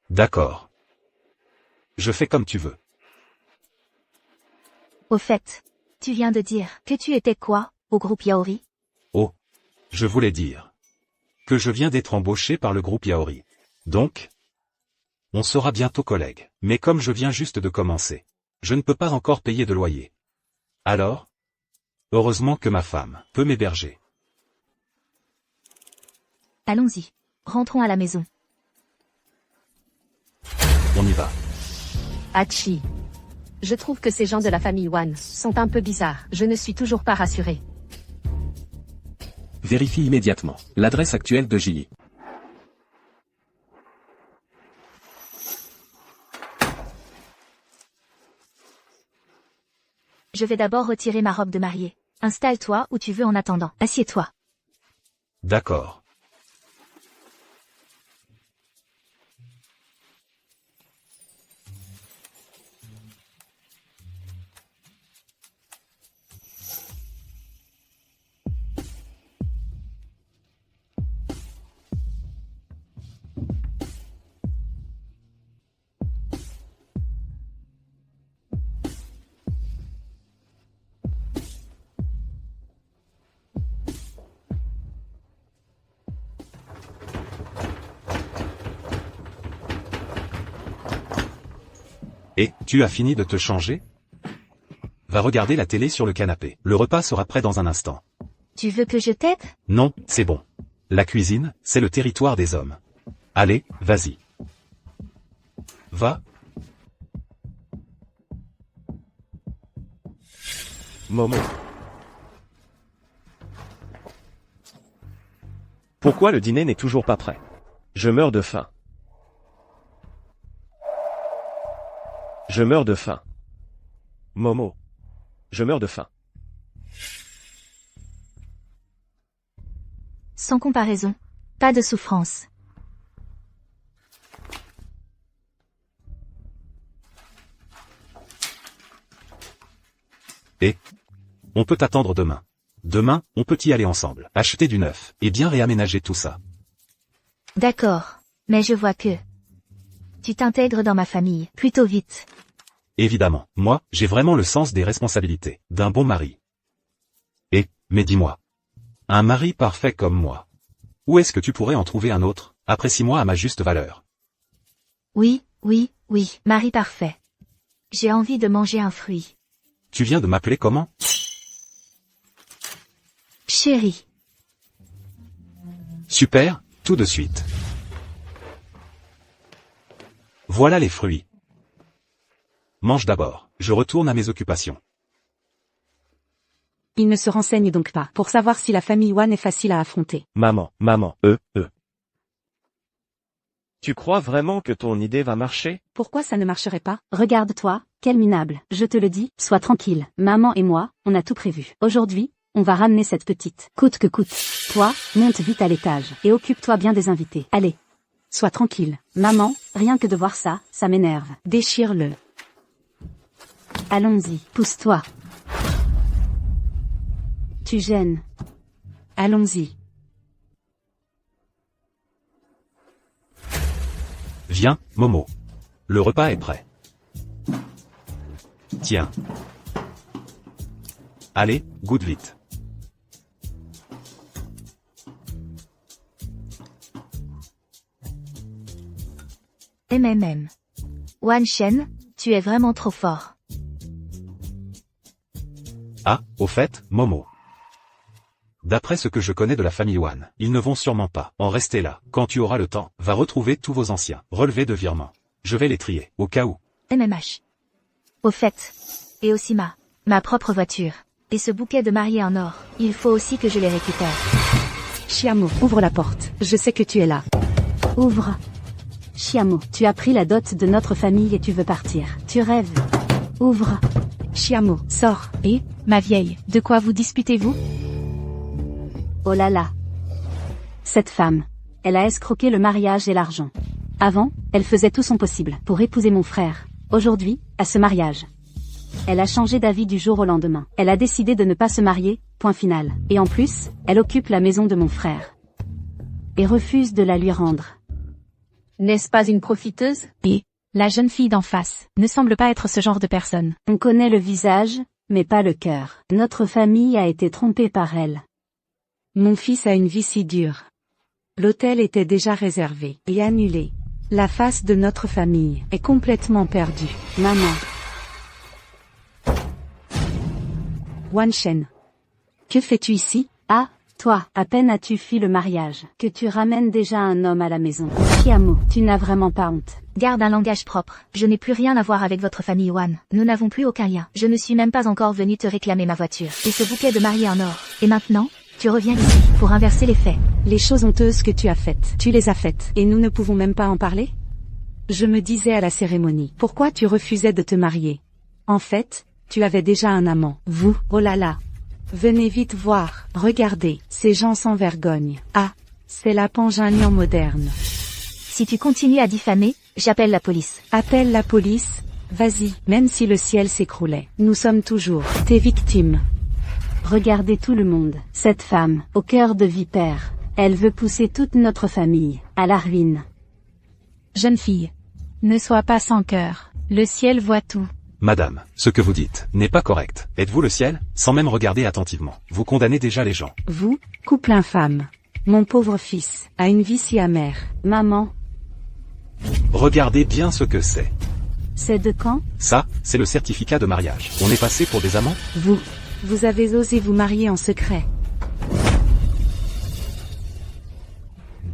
D'accord. Je fais comme tu veux. Au fait, tu viens de dire que tu étais quoi, au groupe Yaori? Oh. Je voulais dire que je viens d'être embauché par le groupe Yaori. Donc, on sera bientôt collègues. Mais comme je viens juste de commencer, je ne peux pas encore payer de loyer. Alors, heureusement que ma femme peut m'héberger. Allons-y. Rentrons à la maison. On y va. Hachi. Je trouve que ces gens de la famille Wan sont un peu bizarres. Je ne suis toujours pas rassurée. Vérifie immédiatement l'adresse actuelle de J.I. Je vais d'abord retirer ma robe de mariée. Installe-toi où tu veux en attendant. Assieds-toi. D'accord. Et, tu as fini de te changer? Va regarder la télé sur le canapé. Le repas sera prêt dans un instant. Tu veux que je t'aide? Non, c'est bon. La cuisine, c'est le territoire des hommes. Allez, vas-y. Va. Momo. Pourquoi le dîner n'est toujours pas prêt? Je meurs de faim. Je meurs de faim. Momo. Je meurs de faim. Sans comparaison. Pas de souffrance. Et on peut attendre demain. Demain, on peut y aller ensemble, acheter du neuf, et bien réaménager tout ça. D'accord. Mais je vois que... Tu t'intègres dans ma famille, plutôt vite. Évidemment, moi, j'ai vraiment le sens des responsabilités, d'un bon mari. Mais dis-moi. Un mari parfait comme moi. Où est-ce que tu pourrais en trouver un autre? Apprécie-moi à ma juste valeur. Oui, mari parfait. J'ai envie de manger un fruit. Tu viens de m'appeler comment? Chérie. Super, tout de suite. Voilà les fruits. Mange d'abord, je retourne à mes occupations. Il ne se renseigne donc pas pour savoir si la famille Wan est facile à affronter. Maman. Tu crois vraiment que ton idée va marcher? Pourquoi ça ne marcherait pas? Regarde-toi, quel minable. Je te le dis, sois tranquille. Maman et moi, on a tout prévu. Aujourd'hui, on va ramener cette petite, coûte que coûte. Toi, monte vite à l'étage, et occupe-toi bien des invités. Allez. Sois tranquille. Maman, rien que de voir ça, ça m'énerve. Déchire-le. Allons-y, pousse-toi. Tu gênes. Allons-y. Viens, Momo. Le repas est prêt. Tiens. Allez, goûte vite. Wan Shen, tu es vraiment trop fort. Ah, au fait, Momo. D'après ce que je connais de la famille Wan, ils ne vont sûrement pas en rester là. Quand tu auras le temps, va retrouver tous vos anciens relevés de virement. Je vais les trier, au cas où. MMH. Au fait. Et aussi ma propre voiture. Et ce bouquet de mariés en or, il faut aussi que je les récupère. Chiamo, ouvre la porte. Je sais que tu es là. Ouvre. Chiamo, tu as pris la dot de notre famille et tu veux partir. Tu rêves. Ouvre. Chiamo, sors. Et, ma vieille, de quoi vous disputez-vous? Oh là là. Cette femme, elle a escroqué le mariage et l'argent. Avant, elle faisait tout son possible pour épouser mon frère. Aujourd'hui, à ce mariage. Elle a changé d'avis du jour au lendemain. Elle a décidé de ne pas se marier, point final. Et en plus, elle occupe la maison de mon frère. Et refuse de la lui rendre. N'est-ce pas une profiteuse? Et, la jeune fille d'en face, ne semble pas être ce genre de personne. On connaît le visage, mais pas le cœur. Notre famille a été trompée par elle. Mon fils a une vie si dure. L'hôtel était déjà réservé et annulé. La face de notre famille est complètement perdue. Maman. Wan Shen. Que fais-tu ici? Ah, toi, à peine as-tu fui le mariage, que tu ramènes déjà un homme à la maison. Chiamo, tu n'as vraiment pas honte. Garde un langage propre. Je n'ai plus rien à voir avec votre famille Wan. Nous n'avons plus aucun lien. Je ne suis même pas encore venue te réclamer ma voiture. Et ce bouquet de mariés en or. Et maintenant, tu reviens ici, pour inverser les faits. Les choses honteuses que tu as faites, tu les as faites, et nous ne pouvons même pas en parler? Je me disais à la cérémonie, pourquoi tu refusais de te marier? En fait, tu avais déjà un amant. Vous, oh là là. Venez vite voir, regardez, ces gens sans vergogne. Ah, c'est la Panjanian moderne. Si tu continues à diffamer, j'appelle la police. Appelle la police, vas-y, même si le ciel s'écroulait. Nous sommes toujours tes victimes. Regardez tout le monde. Cette femme, au cœur de vipère, elle veut pousser toute notre famille à la ruine. Jeune fille, ne sois pas sans cœur. Le ciel voit tout. Madame, ce que vous dites n'est pas correct. Êtes-vous le ciel? Sans même regarder attentivement. Vous condamnez déjà les gens. Vous, couple infâme. Mon pauvre fils a une vie si amère. Maman. Regardez bien ce que c'est. C'est de quand? Ça, c'est le certificat de mariage. On est passé pour des amants? Vous avez osé vous marier en secret.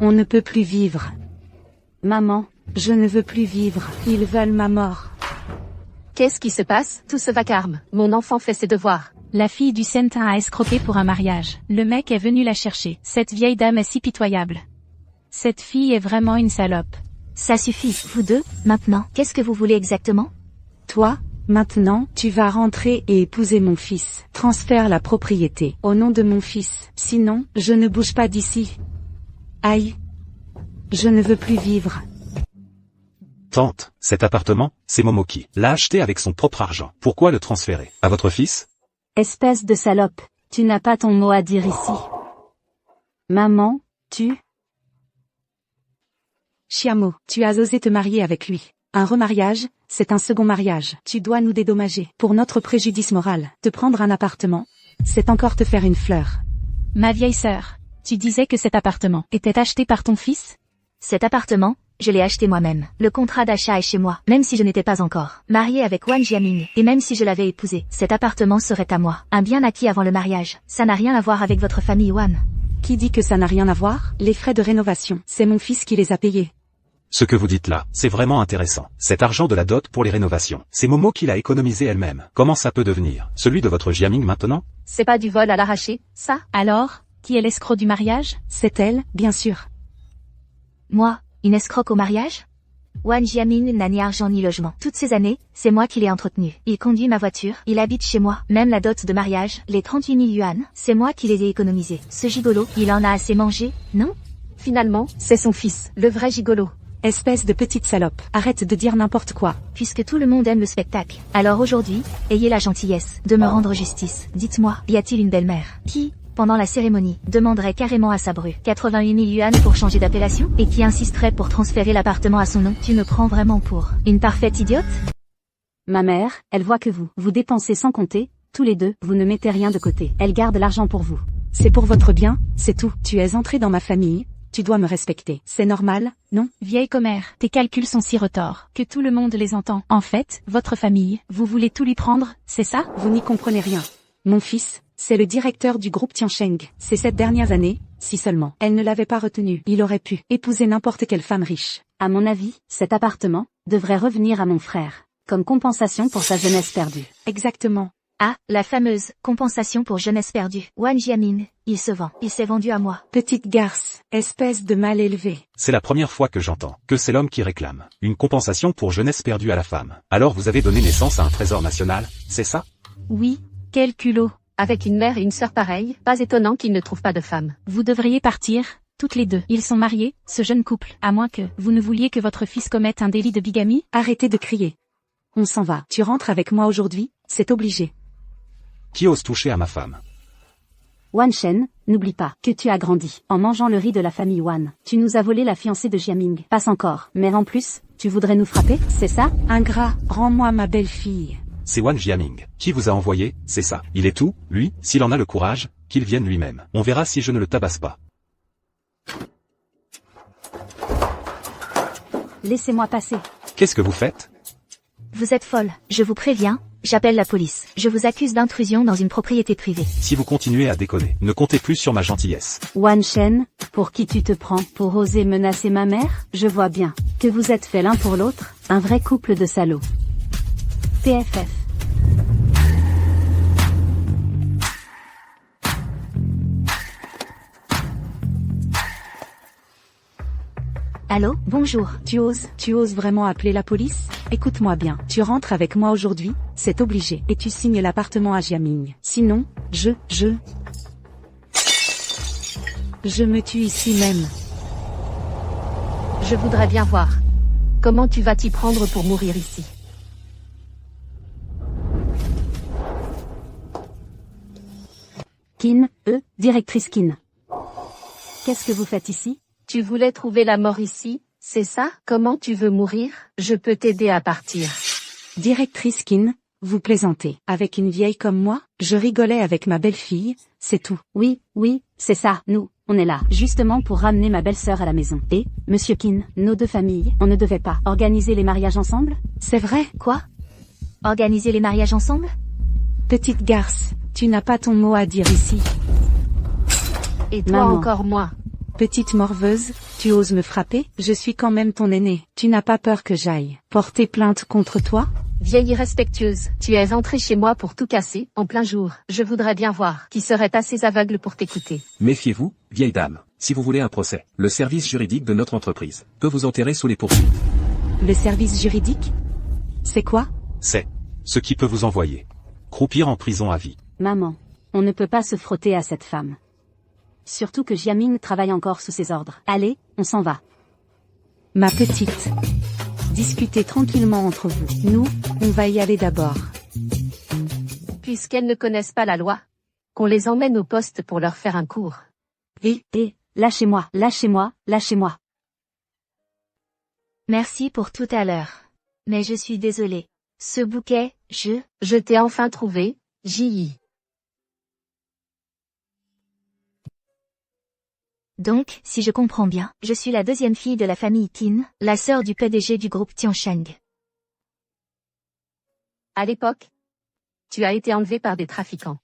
On ne peut plus vivre. Maman, je ne veux plus vivre. Ils veulent ma mort. Qu'est-ce qui se passe? Tout ce vacarme. Mon enfant fait ses devoirs. La fille du Sentin a escroqué pour un mariage. Le mec est venu la chercher. Cette vieille dame est si pitoyable. Cette fille est vraiment une salope. Ça suffit, vous deux, maintenant, qu'est-ce que vous voulez exactement? Toi, maintenant, tu vas rentrer et épouser mon fils. Transfère la propriété au nom de mon fils. Sinon, je ne bouge pas d'ici. Aïe. Je ne veux plus vivre. Tante, cet appartement, c'est Momo qui l'a acheté avec son propre argent. Pourquoi le transférer à votre fils? Espèce de salope, tu n'as pas ton mot à dire ici. Maman, Chiamo, tu as osé te marier avec lui. Un remariage, c'est un second mariage. Tu dois nous dédommager. Pour notre préjudice moral, te prendre un appartement, c'est encore te faire une fleur. Ma vieille sœur, tu disais que cet appartement était acheté par ton fils? Cet appartement, je l'ai acheté moi-même. Le contrat d'achat est chez moi, même si je n'étais pas encore mariée avec Wan Jiaming, et même si je l'avais épousé, cet appartement serait à moi. Un bien acquis avant le mariage. Ça n'a rien à voir avec votre famille Wan. Qui dit que ça n'a rien à voir? Les frais de rénovation, c'est mon fils qui les a payés. Ce que vous dites là, c'est vraiment intéressant. Cet argent de la dot pour les rénovations, c'est Momo qui l'a économisé elle-même. Comment ça peut devenir celui de votre Jiaming maintenant? C'est pas du vol à l'arraché, ça? Alors, qui est l'escroc du mariage? C'est elle, bien sûr. Moi, une escroc au mariage? Wan Jiaming n'a ni argent ni logement. Toutes ces années, c'est moi qui l'ai entretenu. Il conduit ma voiture, il habite chez moi. Même la dot de mariage, les 38 000 yuan, c'est moi qui les ai économisés. Ce gigolo, il en a assez mangé, non? Finalement, c'est son fils, le vrai gigolo. Espèce de petite salope, arrête de dire n'importe quoi. Puisque tout le monde aime le spectacle, alors aujourd'hui, ayez la gentillesse de me rendre justice. Dites-moi, y a-t-il une belle-mère qui, pendant la cérémonie, demanderait carrément à sa bru 88 000 yuan pour changer d'appellation, et qui insisterait pour transférer l'appartement à son nom? Tu me prends vraiment pour une parfaite idiote? ma mère, elle voit que vous dépensez sans compter, tous les deux, vous ne mettez rien de côté. Elle garde l'argent pour vous. C'est pour votre bien, c'est tout. Tu es entré dans ma famille, tu dois me respecter. C'est normal, non? Vieille commère, tes calculs sont si retors que tout le monde les entend. En fait, votre famille, vous voulez tout lui prendre, c'est ça? Vous n'y comprenez rien. Mon fils, c'est le directeur du groupe Tiansheng. Ces 7 dernières années, si seulement elle ne l'avait pas retenu, il aurait pu épouser n'importe quelle femme riche. À mon avis, cet appartement devrait revenir à mon frère, comme compensation pour sa jeunesse perdue. Exactement. Ah, la fameuse compensation pour jeunesse perdue. Wan Jiaming, il se vend. Il s'est vendu à moi. Petite garce, espèce de mal élevé. C'est la première fois que j'entends que c'est l'homme qui réclame une compensation pour jeunesse perdue à la femme. Alors vous avez donné naissance à un trésor national, c'est ça? Oui, quel culot. Avec une mère et une sœur pareilles, pas étonnant qu'ils ne trouvent pas de femme. Vous devriez partir, toutes les deux. Ils sont mariés, ce jeune couple, à moins que vous ne vouliez que votre fils commette un délit de bigamie? Arrêtez de crier. On s'en va. Tu rentres avec moi aujourd'hui, c'est obligé. Qui ose toucher à ma femme? Wan Shen, n'oublie pas que tu as grandi en mangeant le riz de la famille Wan. Tu nous as volé la fiancée de Jiaming. Passe encore. Mais en plus, tu voudrais nous frapper, c'est ça? Ingrat, rends-moi ma belle-fille. C'est Wan Jiaming. Qui vous a envoyé, c'est ça. Il est tout, lui, s'il en a le courage, qu'il vienne lui-même. On verra si je ne le tabasse pas. Laissez-moi passer. Qu'est-ce que vous faites? Vous êtes folle. Je vous préviens, j'appelle la police. Je vous accuse d'intrusion dans une propriété privée. Si vous continuez à déconner, ne comptez plus sur ma gentillesse. Wan Shen, pour qui tu te prends? Pour oser menacer ma mère? Je vois bien que vous êtes faits l'un pour l'autre, un vrai couple de salauds. PFF. Allô, bonjour. Tu oses vraiment appeler la police? Écoute-moi bien. Tu rentres avec moi aujourd'hui, c'est obligé. Et tu signes l'appartement à Jiaming. Sinon, je me tue ici même. Je voudrais bien voir. Comment tu vas t'y prendre pour mourir ici? Qin, directrice Qin. Qu'est-ce que vous faites ici? Tu voulais trouver la mort ici, c'est ça? Comment tu veux mourir? Je peux t'aider à partir. Directrice Qin, vous plaisantez. Avec une vieille comme moi, je rigolais avec ma belle-fille, c'est tout. Oui, c'est ça, nous On est là, justement pour ramener ma belle-sœur à la maison. Et, Monsieur Kin, nos deux familles, on ne devait pas organiser les mariages ensemble? C'est vrai? Quoi? Organiser les mariages ensemble? Petite garce, tu n'as pas ton mot à dire ici. Et toi Maman. encore moins. Petite morveuse, tu oses me frapper? Je suis quand même ton aîné. Tu n'as pas peur que j'aille porter plainte contre toi? Vieille irrespectueuse, tu es entrée chez moi pour tout casser, en plein jour. Je voudrais bien voir qui serait assez aveugle pour t'écouter. Méfiez-vous, vieille dame. Si vous voulez un procès, le service juridique de notre entreprise peut vous enterrer sous les poursuites. Le service juridique? C'est quoi? C'est ce qui peut vous envoyer croupir en prison à vie. Maman, on ne peut pas se frotter à cette femme. Surtout que Jiaming travaille encore sous ses ordres. Allez, on s'en va. Ma petite. Discutez tranquillement entre vous. Nous, on va y aller d'abord. Puisqu'elles ne connaissent pas la loi, qu'on les emmène au poste pour leur faire un cours. Et, lâchez-moi, lâchez-moi, lâchez-moi. Merci pour tout à l'heure. Mais je suis désolée. Ce bouquet, Je t'ai enfin trouvé, J.I. Donc, si je comprends bien, je suis la deuxième fille de la famille Qin, la sœur du PDG du groupe Tiansheng. À l'époque, tu as été enlevé par des trafiquants.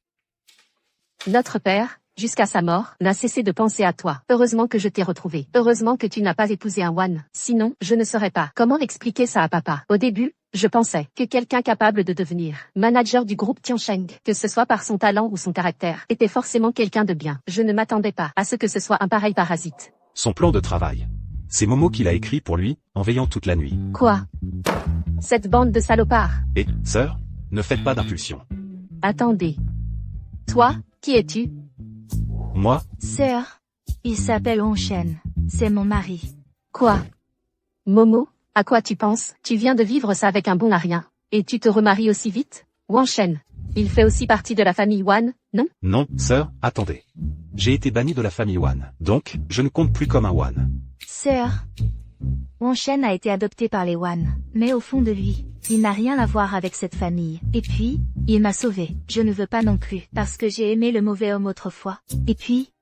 Notre père, jusqu'à sa mort, n'a cessé de penser à toi. Heureusement que je t'ai retrouvé. Heureusement que tu n'as pas épousé un Wan. Sinon, je ne saurais pas comment expliquer ça à papa. Au début, je pensais que quelqu'un capable de devenir manager du groupe Tiansheng, que ce soit par son talent ou son caractère, était forcément quelqu'un de bien. Je ne m'attendais pas à ce que ce soit un pareil parasite. Son plan de travail. C'est Momo qui l'a écrit pour lui, en veillant toute la nuit. Quoi? Cette bande de salopards. Et, sœur, ne faites pas d'impulsion. Attendez. Toi, qui es-tu? Moi, Sœur, il s'appelle Hongchen. C'est mon mari. Quoi? Momo, à quoi tu penses? Tu viens de vivre ça avec un bon à rien. Et tu te remaries aussi vite? Wang Shen. Il fait aussi partie de la famille Wan, non? non, sœur, attendez. J'ai été banni de la famille Wan, donc, je ne compte plus comme un Wan. Sœur, Hongchen a été adopté par les Wan. Mais au fond de lui, il n'a rien à voir avec cette famille. Et puis, il m'a sauvée. Je ne veux pas non plus, parce que j'ai aimé le mauvais homme autrefois. Et puis,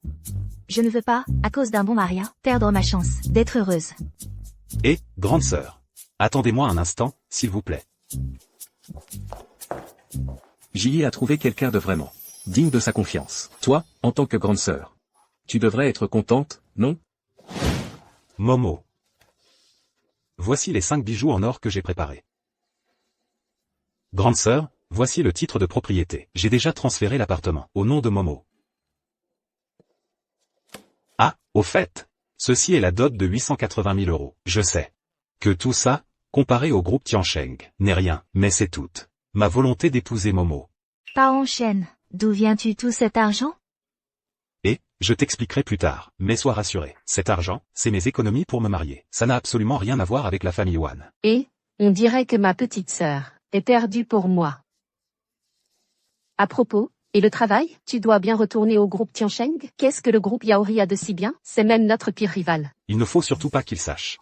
je ne veux pas, à cause d'un bon mari, perdre ma chance d'être heureuse. Et, grande sœur. Attendez-moi un instant, s'il vous plaît. J.I. a trouvé quelqu'un de vraiment digne de sa confiance. Toi, en tant que grande sœur, tu devrais être contente, non? Momo. Voici les 5 bijoux en or que j'ai préparés. Grande sœur, voici le titre de propriété. J'ai déjà transféré l'appartement, au nom de Momo. Ah, au fait, ceci est la dot de 880 000 euros. Je sais que tout ça, comparé au groupe Tiansheng, n'est rien, mais c'est toute ma volonté d'épouser Momo. Pas Hongchen. D'où viens-tu tout cet argent? Et, je t'expliquerai plus tard, mais sois rassuré, cet argent, c'est mes économies pour me marier. Ça n'a absolument rien à voir avec la famille Wan. Et, on dirait que ma petite sœur est perdue pour moi. À propos, et le travail? Tu dois bien retourner au groupe Tiansheng? Qu'est-ce que le groupe Yaori a de si bien? C'est même notre pire rival. Il ne faut surtout pas qu'il sache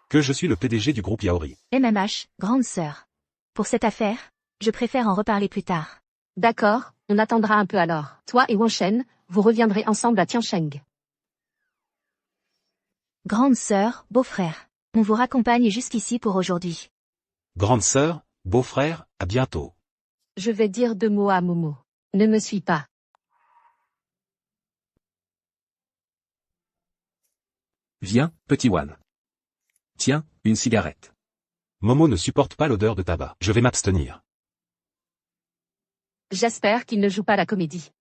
que je suis le PDG du groupe Yaori. MMH, grande sœur. Pour cette affaire, je préfère en reparler plus tard. D'accord, on attendra un peu alors. Toi et Wang Shen, vous reviendrez ensemble à Tiansheng. Grande sœur, beau-frère. On vous raccompagne jusqu'ici pour aujourd'hui. Grande sœur, beau-frère, à bientôt. Je vais dire 2 mots à Momo. Ne me suis pas. Viens, petit Wan. Tiens, une cigarette. Momo ne supporte pas l'odeur de tabac. Je vais m'abstenir. J'espère qu'il ne joue pas la comédie.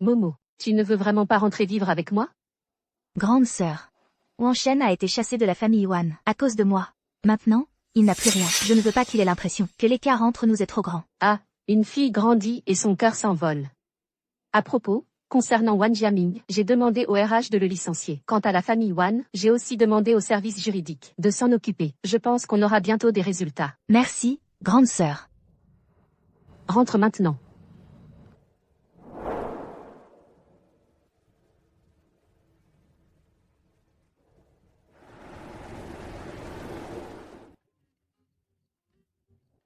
Momo, tu ne veux vraiment pas rentrer vivre avec moi? Grande sœur. Wang Shen a été chassé de la famille Wan, à cause de moi. Maintenant, il n'a plus rien. Je ne veux pas qu'il ait l'impression que l'écart entre nous est trop grand. Ah, une fille grandit et son cœur s'envole. À propos, concernant Wan Jiaming, j'ai demandé au RH de le licencier. Quant à la famille Wan, j'ai aussi demandé au service juridique de s'en occuper. Je pense qu'on aura bientôt des résultats. Merci, grande sœur. Rentre maintenant.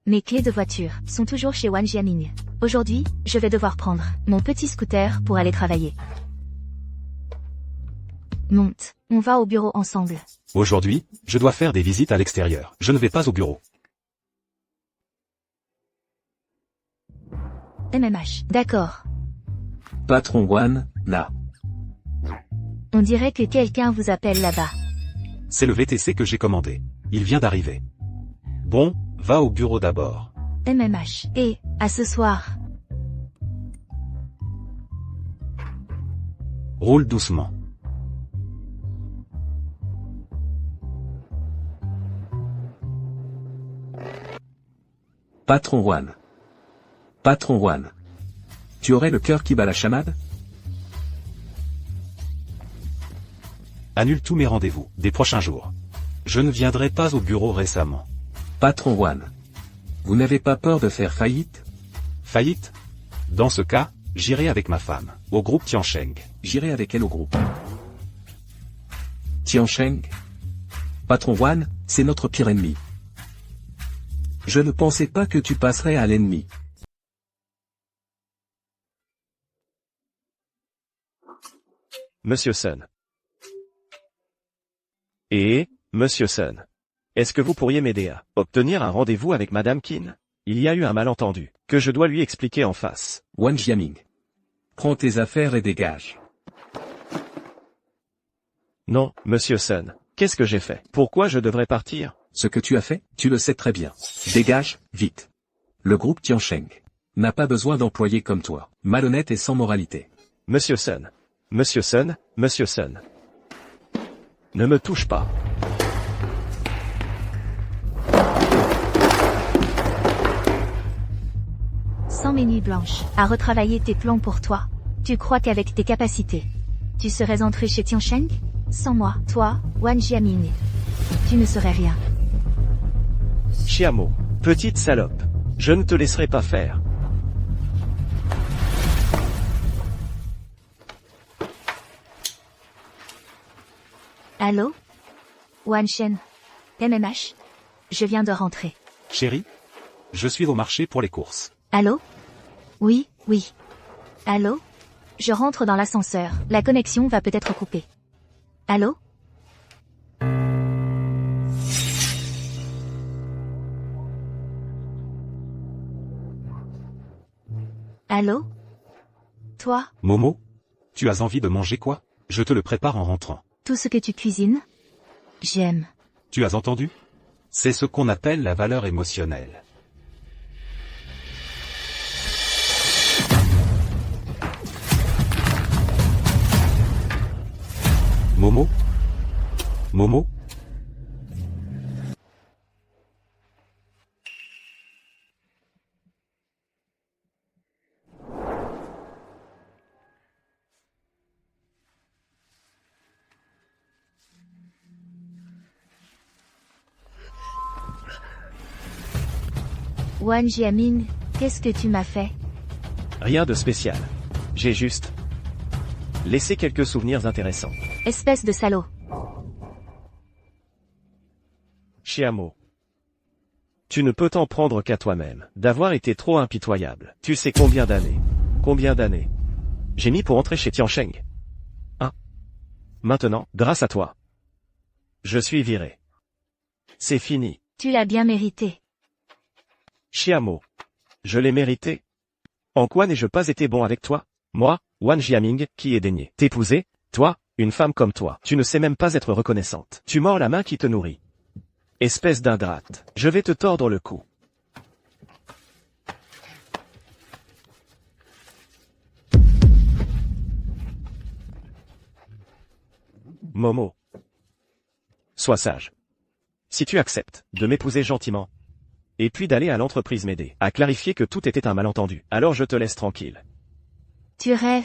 Mes clés de voiture sont toujours chez Wan Jiaming. Aujourd'hui, je vais devoir prendre mon petit scooter pour aller travailler. Monte. On va au bureau ensemble. Aujourd'hui, je dois faire des visites à l'extérieur. Je ne vais pas au bureau. MMH. D'accord. Patron One, Na. On dirait que quelqu'un vous appelle là-bas. C'est le VTC que j'ai commandé. Il vient d'arriver. Bon, va au bureau d'abord. MMH. Et, à ce soir. Roule doucement. Patron One. Patron One. Tu aurais le cœur qui bat la chamade? Annule tous mes rendez-vous des prochains jours. Je ne viendrai pas au bureau récemment. Patron One. Vous n'avez pas peur de faire faillite? Faillite? Dans ce cas, j'irai avec ma femme, au groupe Tiancheng. J'irai avec elle au groupe. Tiancheng? Patron One, c'est notre pire ennemi. Je ne pensais pas que tu passerais à l'ennemi. Monsieur Sun. Et, Monsieur Sun. Est-ce que vous pourriez m'aider à obtenir un rendez-vous avec Madame Qin? Il y a eu un malentendu, que je dois lui expliquer en face. Wan Jiaming. Prends tes affaires et dégage. Non, Monsieur Sun. Qu'est-ce que j'ai fait? Pourquoi je devrais partir? Ce que tu as fait, tu le sais très bien. Dégage, vite. Le groupe Tiancheng n'a pas besoin d'employés comme toi, malhonnête et sans moralité. Monsieur Sun. Monsieur Sun, Monsieur Sun. Ne me touche pas. Sans mes nuits blanches, à retravailler tes plans pour toi. Tu crois qu'avec tes capacités, tu serais entré chez Tiancheng? Sans moi, toi, Wan Jiaming, tu ne serais rien. Chiamo. Petite salope. Je ne te laisserai pas faire. Allô? Wan Shen. MMH. Je viens de rentrer. Chérie? Je suis au marché pour les courses. Allô? Oui, oui. Allô? Je rentre dans l'ascenseur. La connexion va peut-être couper. Allô? Allô? Toi? Momo? Tu as envie de manger quoi? Je te le prépare en rentrant. Tout ce que tu cuisines? J'aime. Tu as entendu? C'est ce qu'on appelle la valeur émotionnelle. Momo? Momo? Wan Jiaming, qu'est-ce que tu m'as fait? Rien de spécial. J'ai juste laissé quelques souvenirs intéressants. Espèce de salaud. Chiamo. Tu ne peux t'en prendre qu'à toi-même, d'avoir été trop impitoyable. Tu sais combien d'années j'ai mis pour entrer chez Tiancheng. Maintenant, grâce à toi, je suis viré. C'est fini. Tu l'as bien mérité. Chiamo. Je l'ai mérité. En quoi n'ai-je pas été bon avec toi? Moi, Wan Jiaming, qui ai daigné t'épouser? Toi, une femme comme toi, tu ne sais même pas être reconnaissante. Tu mords la main qui te nourrit. Espèce d'ingrate. Je vais te tordre le cou. Momo. Sois sage. Si tu acceptes de m'épouser gentiment, et puis d'aller à l'entreprise m'aider à clarifier que tout était un malentendu, alors je te laisse tranquille. Tu rêves.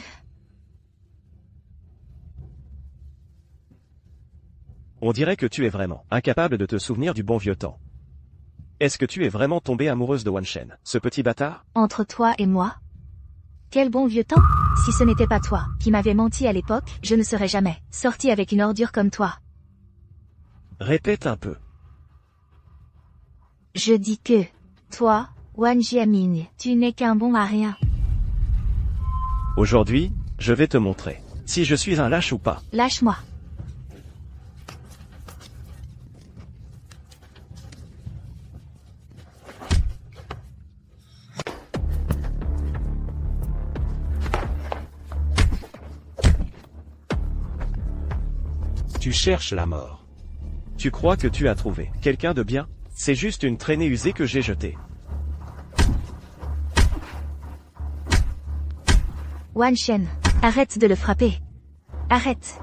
On dirait que tu es vraiment incapable de te souvenir du bon vieux temps. Est-ce que tu es vraiment tombée amoureuse de Wan Shen, ce petit bâtard? Entre toi et moi? Quel bon vieux temps! Si ce n'était pas toi, qui m'avais menti à l'époque, je ne serais jamais sorti avec une ordure comme toi. Répète un peu. Je dis que, toi, Wan Jiaming, tu n'es qu'un bon à rien. Aujourd'hui, je vais te montrer si je suis un lâche ou pas. Lâche-moi. Tu cherches la mort. Tu crois que tu as trouvé quelqu'un de bien? C'est juste une traînée usée que j'ai jetée. Wan Shen, arrête de le frapper. Arrête.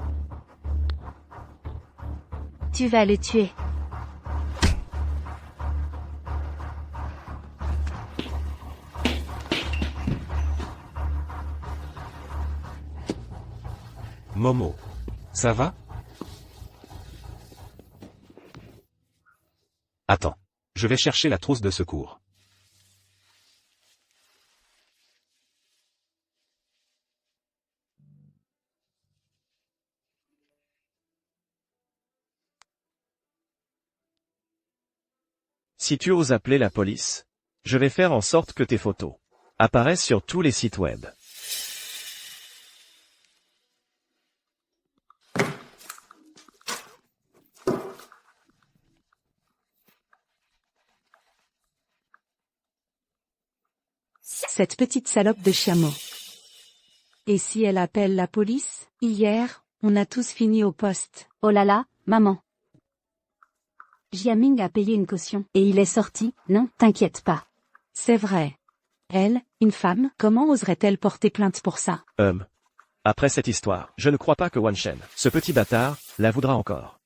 Tu vas le tuer. Momo. Ça va? Attends. Je vais chercher la trousse de secours. Si tu oses appeler la police, je vais faire en sorte que tes photos apparaissent sur tous les sites web. Cette petite salope de chameau. Et si elle appelle la police? Hier, on a tous fini au poste. Oh là là, maman. Jiaming a payé une caution. Et il est sorti, non, t'inquiète pas. C'est vrai. Elle, une femme, comment oserait-elle porter plainte pour ça? Après cette histoire, je ne crois pas que Wan Shen, ce petit bâtard, la voudra encore.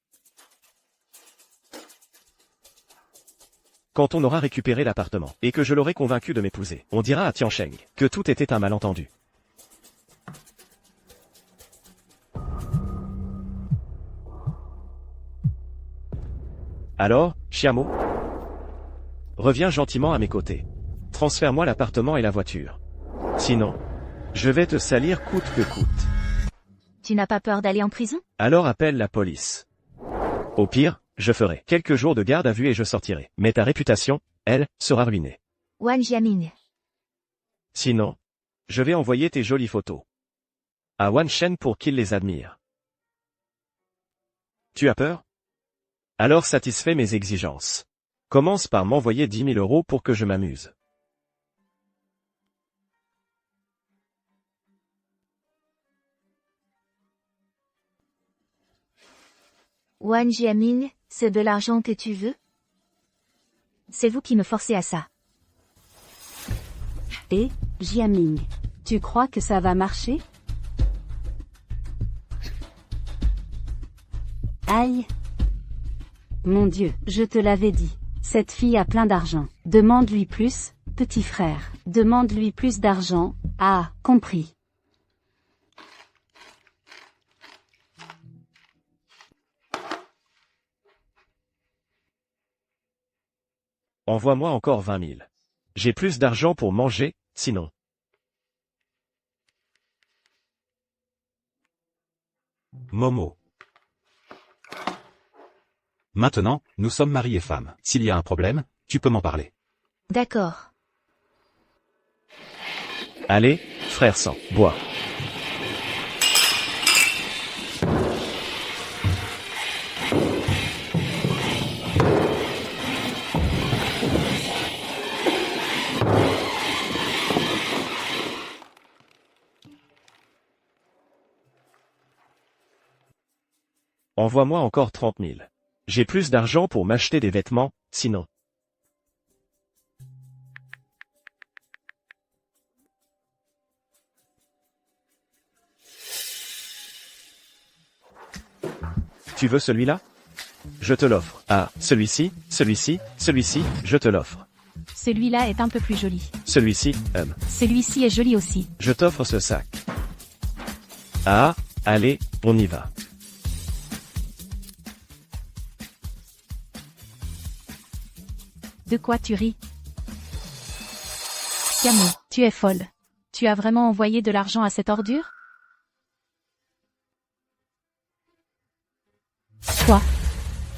Quand on aura récupéré l'appartement, et que je l'aurai convaincu de m'épouser, on dira à Tiancheng que tout était un malentendu. Alors, Chiamo, reviens gentiment à mes côtés. Transfère-moi l'appartement et la voiture. Sinon, je vais te salir coûte que coûte. Tu n'as pas peur d'aller en prison? Alors appelle la police. Au pire, je ferai quelques jours de garde à vue et je sortirai. Mais ta réputation, elle, sera ruinée. Wan Jiaming. Sinon, je vais envoyer tes jolies photos à Wan Shen pour qu'il les admire. Tu as peur? Alors satisfais mes exigences. Commence par m'envoyer 10 000 € pour que je m'amuse. Wan Jiaming, c'est de l'argent que tu veux? C'est vous qui me forcez à ça. Et, Jiaming, tu crois que ça va marcher? Aïe! Mon Dieu, je te l'avais dit. Cette fille a plein d'argent. Demande-lui plus, petit frère. Demande-lui plus d'argent. Ah, compris. Envoie-moi encore 20 000. J'ai plus d'argent pour manger, sinon. Momo. Maintenant, nous sommes mari et femme. S'il y a un problème, tu peux m'en parler. D'accord. Allez, frère sang, bois. Envoie-moi encore 30 000. J'ai plus d'argent pour m'acheter des vêtements, sinon. Tu veux celui-là? Je te l'offre. Ah, celui-ci, celui-ci, celui-ci, je te l'offre. Celui-là est un peu plus joli. Celui-ci, Celui-ci est joli aussi. je t'offre ce sac. Ah, allez, on y va. De quoi tu ris? Camille, tu es folle. Tu as vraiment envoyé de l'argent à cette ordure? Quoi?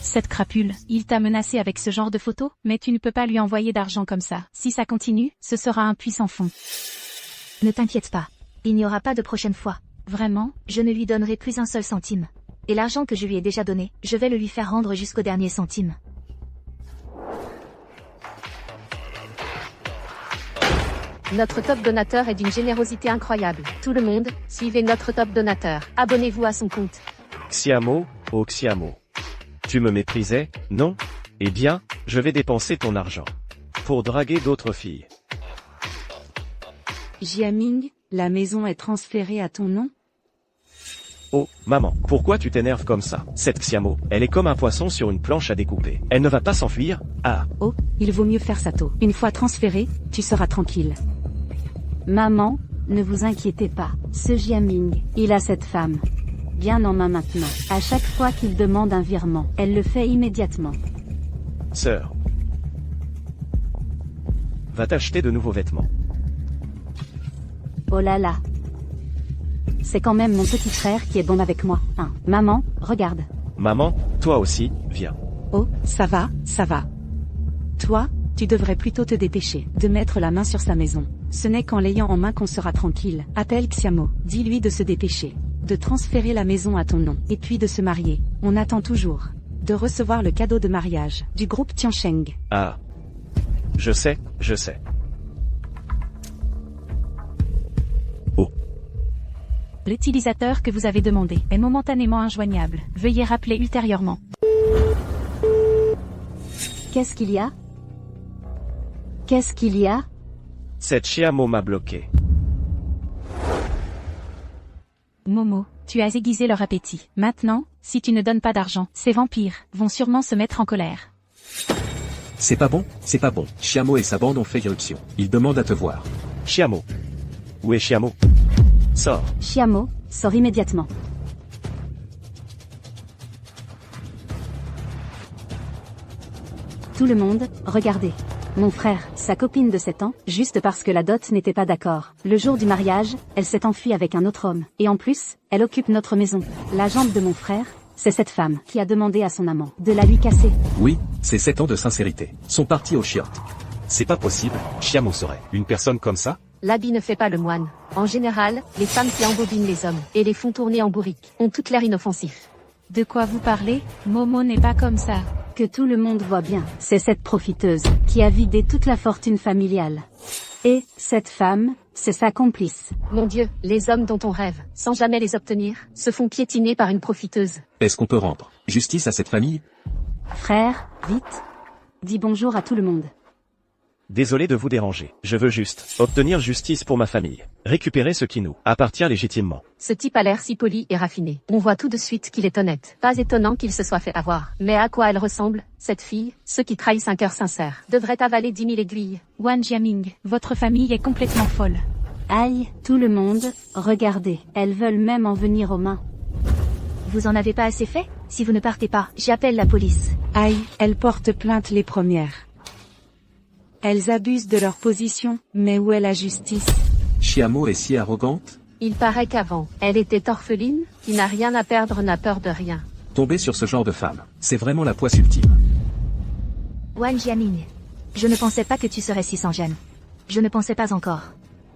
Cette crapule, il t'a menacé avec ce genre de photos, mais tu ne peux pas lui envoyer d'argent comme ça. Si ça continue, ce sera un puits sans fond. Ne t'inquiète pas. Il n'y aura pas de prochaine fois. Vraiment? Je ne lui donnerai plus un seul centime. Et l'argent que je lui ai déjà donné, je vais le lui faire rendre jusqu'au dernier centime. Notre top donateur est d'une générosité incroyable. Tout le monde, suivez notre top donateur. Abonnez-vous à son compte. Xiamo, Oh Xiamo. Tu me méprisais, non? Eh bien, je vais dépenser ton argent. Pour draguer d'autres filles. Jiaming, la maison est transférée à ton nom? Oh, maman, pourquoi tu t'énerves comme ça? Cette Xiamo, elle est comme un poisson sur une planche à découper. Elle ne va pas s'enfuir? Ah. Oh, il vaut mieux faire ça tôt. Une fois transféré, tu seras tranquille. Maman, ne vous inquiétez pas. Ce Jiaming, il a cette femme bien en main maintenant. À chaque fois qu'il demande un virement, elle le fait immédiatement. Sœur. Va t'acheter de nouveaux vêtements. Oh là là. C'est quand même mon petit frère qui est bon avec moi. Hein. Maman, regarde. Maman, toi aussi, viens. Oh, ça va, ça va. Toi, tu devrais plutôt te dépêcher de mettre la main sur sa maison. Ce n'est qu'en l'ayant en main qu'on sera tranquille. Appelle Xiamo, dis-lui de se dépêcher, de transférer la maison à ton nom, et puis de se marier. On attend toujours de recevoir le cadeau de mariage du groupe Tiansheng. Ah. Je sais, je sais. Oh. L'utilisateur que vous avez demandé est momentanément injoignable. Veuillez rappeler ultérieurement. Qu'est-ce qu'il y a? Qu'est-ce qu'il y a? Cette Xiamo m'a bloqué. Momo, tu as aiguisé leur appétit. Maintenant, si tu ne donnes pas d'argent, ces vampires vont sûrement se mettre en colère. C'est pas bon, c'est pas bon. Xiamo et sa bande ont fait irruption. Ils demandent à te voir. Xiamo. Où est Xiamo? Sors. Xiamo, sors immédiatement. Tout le monde, regardez. Mon frère, sa copine de 7 ans, juste parce que la dot n'était pas d'accord. Le jour du mariage, elle s'est enfuie avec un autre homme. Et en plus, elle occupe notre maison. La jambe de mon frère, c'est cette femme qui a demandé à son amant de la lui casser. Oui, c'est 7 ans de sincérité. Sont partis au chiottes. C'est pas possible, Xiamo serait une personne comme ça? L'habit ne fait pas le moine. En général, les femmes qui embobinent les hommes et les font tourner en bourrique ont toutes l'air inoffensifs. De quoi vous parlez? Momo n'est pas comme ça. Que tout le monde voit bien, c'est cette profiteuse qui a vidé toute la fortune familiale. Et, cette femme, c'est sa complice. Mon Dieu, les hommes dont on rêve, sans jamais les obtenir, se font piétiner par une profiteuse. Est-ce qu'on peut rendre justice à cette famille? Frère, vite. Dis bonjour à tout le monde. Désolé de vous déranger. Je veux juste obtenir justice pour ma famille. Récupérer ce qui nous appartient légitimement. Ce type a l'air si poli et raffiné. On voit tout de suite qu'il est honnête. Pas étonnant qu'il se soit fait avoir. Mais à quoi elle ressemble, cette fille? Ceux qui trahissent un cœur sincère devraient avaler 10 000 aiguilles. Wan Jiaming, votre famille est complètement folle. Aïe, tout le monde, regardez. Elles veulent même en venir aux mains. Vous en avez pas assez fait? Si vous ne partez pas, j'appelle la police. Aïe, elles portent plainte les premières. Elles abusent de leur position, mais où est la justice? Xiamo est si arrogante? Il paraît qu'avant, elle était orpheline, qui n'a rien à perdre, n'a peur de rien. Tomber sur ce genre de femme, c'est vraiment la poisse ultime. Wan Jiaming. Je ne pensais pas que tu serais si sans gêne. Je ne pensais pas encore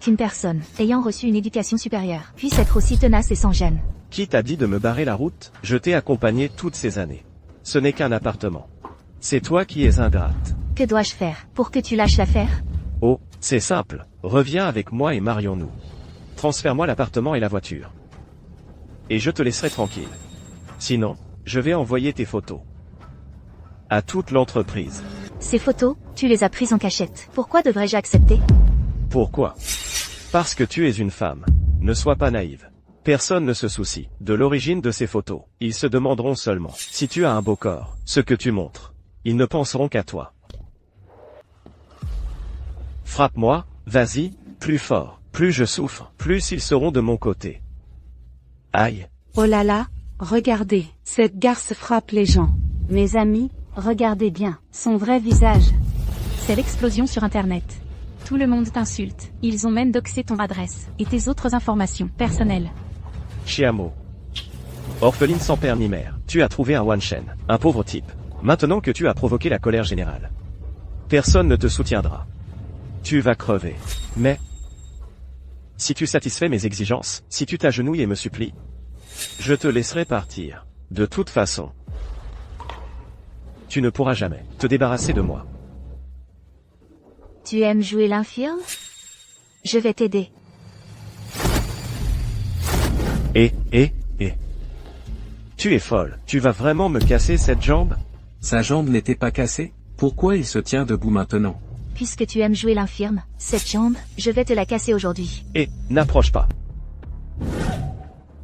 qu'une personne, ayant reçu une éducation supérieure, puisse être aussi tenace et sans gêne. Qui t'a dit de me barrer la route? Je t'ai accompagné toutes ces années. Ce n'est qu'un appartement. C'est toi qui es ingrate. Que dois-je faire pour que tu lâches l'affaire? Oh, c'est simple. Reviens avec moi et marions-nous. Transfère-moi l'appartement et la voiture. Et je te laisserai tranquille. Sinon, je vais envoyer tes photos à toute l'entreprise. Ces photos, tu les as prises en cachette. Pourquoi devrais-je accepter? Pourquoi? Parce que tu es une femme. Ne sois pas naïve. Personne ne se soucie de l'origine de ces photos. Ils se demanderont seulement si tu as un beau corps, ce que tu montres. Ils ne penseront qu'à toi. Frappe-moi, vas-y, plus fort. Plus je souffre, plus ils seront de mon côté. Aïe. Oh là là, regardez, cette garce frappe les gens. Mes amis, regardez bien, son vrai visage. C'est l'explosion sur Internet. Tout le monde t'insulte. Ils ont même doxé ton adresse et tes autres informations personnelles. Xiamo. Orpheline sans père ni mère, tu as trouvé un Wan Shen, un pauvre type. Maintenant que tu as provoqué la colère générale. Personne ne te soutiendra. Tu vas crever. Mais, si tu satisfais mes exigences, si tu t'agenouilles et me supplies, je te laisserai partir. De toute façon, tu ne pourras jamais te débarrasser de moi. Tu aimes jouer l'infirme? Je vais t'aider. Tu es folle. Tu vas vraiment me casser cette jambe? Sa jambe n'était pas cassée? Pourquoi il se tient debout maintenant? Puisque tu aimes jouer l'infirme, cette jambe, je vais te la casser aujourd'hui. Et, n'approche pas.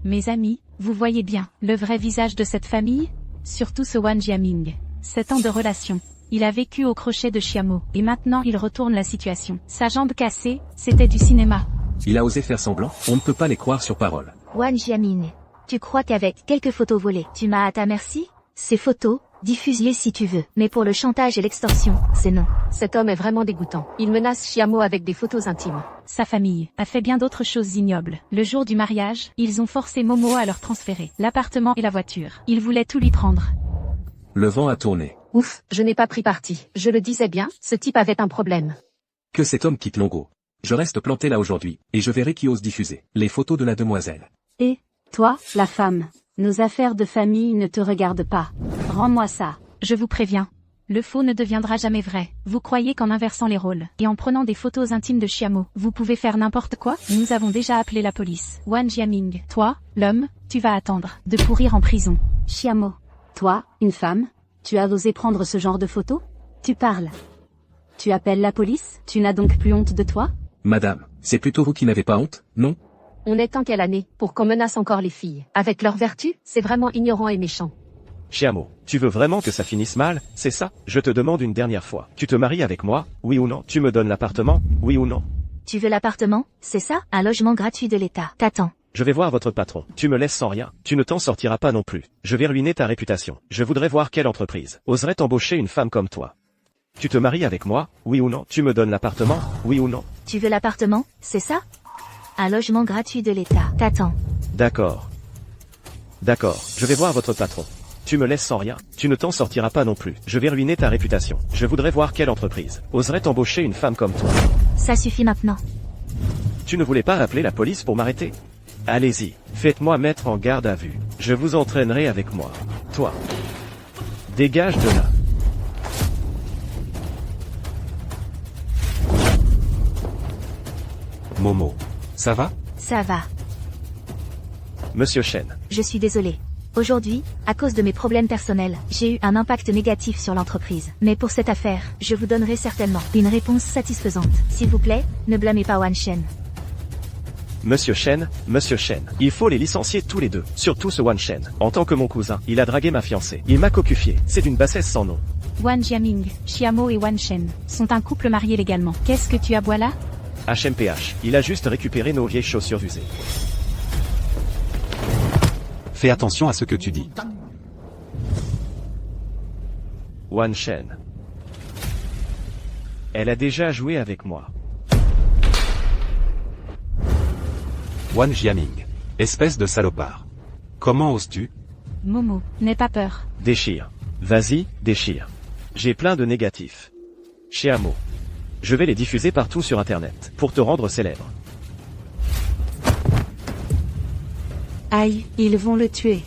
Mes amis, vous voyez bien, le vrai visage de cette famille? Surtout ce Wan Jiaming. 7 ans de relation. Il a vécu au crochet de Chiamo, et maintenant il retourne la situation. Sa jambe cassée, c'était du cinéma. Il a osé faire semblant? On ne peut pas les croire sur parole. Wan Jiaming. Tu crois qu'avec quelques photos volées, tu m'as à ta merci? Ces photos, diffuse-les si tu veux. Mais pour le chantage et l'extorsion, c'est non. Cet homme est vraiment dégoûtant. Il menace Chiamo avec des photos intimes. Sa famille a fait bien d'autres choses ignobles. Le jour du mariage, ils ont forcé Momo à leur transférer l'appartement et la voiture. Ils voulaient tout lui prendre. Le vent a tourné. Ouf, je n'ai pas pris parti. Je le disais bien, ce type avait un problème. Que cet homme quitte Longo. Je reste planté là aujourd'hui, et je verrai qui ose diffuser les photos de la demoiselle. Et, toi, la femme, nos affaires de famille ne te regardent pas. Rends-moi ça. Je vous préviens. Le faux ne deviendra jamais vrai. Vous croyez qu'en inversant les rôles, et en prenant des photos intimes de Chiamo, vous pouvez faire n'importe quoi? Nous avons déjà appelé la police. Wan Jiaming, toi, l'homme, tu vas attendre de pourrir en prison. Chiamo. Toi, une femme, tu as osé prendre ce genre de photos? Tu parles. Tu appelles la police? Tu n'as donc plus honte de toi? Madame, c'est plutôt vous qui n'avez pas honte, non? On est en quelle année, pour qu'on menace encore les filles? Avec leur vertu, c'est vraiment ignorant et méchant. Chiamo, tu veux vraiment que ça finisse mal, c'est ça? Je te demande une dernière fois. Tu te maries avec moi, oui ou non? Tu me donnes l'appartement, oui ou non? Tu veux l'appartement, c'est ça? Un logement gratuit de l'État. T'attends. Je vais voir votre patron. Tu me laisses sans rien. Tu ne t'en sortiras pas non plus. Je vais ruiner ta réputation. Je voudrais voir quelle entreprise oserait embaucher une femme comme toi. Tu te maries avec moi, oui ou non? Tu me donnes l'appartement, oui ou non? Tu veux l'appartement, c'est ça? Un logement gratuit de l'État. T'attends. D'accord. D'accord, je vais voir votre patron. Tu me laisses sans rien, tu ne t'en sortiras pas non plus. Je vais ruiner ta réputation. Je voudrais voir quelle entreprise oserait embaucher une femme comme toi. Ça suffit maintenant. Tu ne voulais pas appeler la police pour m'arrêter? Allez-y, faites-moi mettre en garde à vue. Je vous entraînerai avec moi. Toi. Dégage de là. Momo. Ça va? Ça va. Monsieur Chen. Je suis désolée. Aujourd'hui, à cause de mes problèmes personnels, j'ai eu un impact négatif sur l'entreprise. Mais pour cette affaire, je vous donnerai certainement une réponse satisfaisante. S'il vous plaît, ne blâmez pas Wan Shen. Monsieur Chen, il faut les licencier tous les deux, surtout ce Wan Shen. En tant que mon cousin, il a dragué ma fiancée. Il m'a cocufié, c'est d'une bassesse sans nom. Wan Jiaming, Chiamo et Wan Shen sont un couple marié légalement. Qu'est-ce que tu aboies là? HMPH, il a juste récupéré nos vieilles chaussures usées. Fais attention à ce que tu dis. Wan Shen. Elle a déjà joué avec moi. Wan Jiaming. Espèce de salopard. Comment oses-tu? Momo, n'aie pas peur. Déchire. Vas-y, déchire. J'ai plein de négatifs. Chiamo. Je vais les diffuser partout sur Internet, pour te rendre célèbre. Aïe, ils vont le tuer.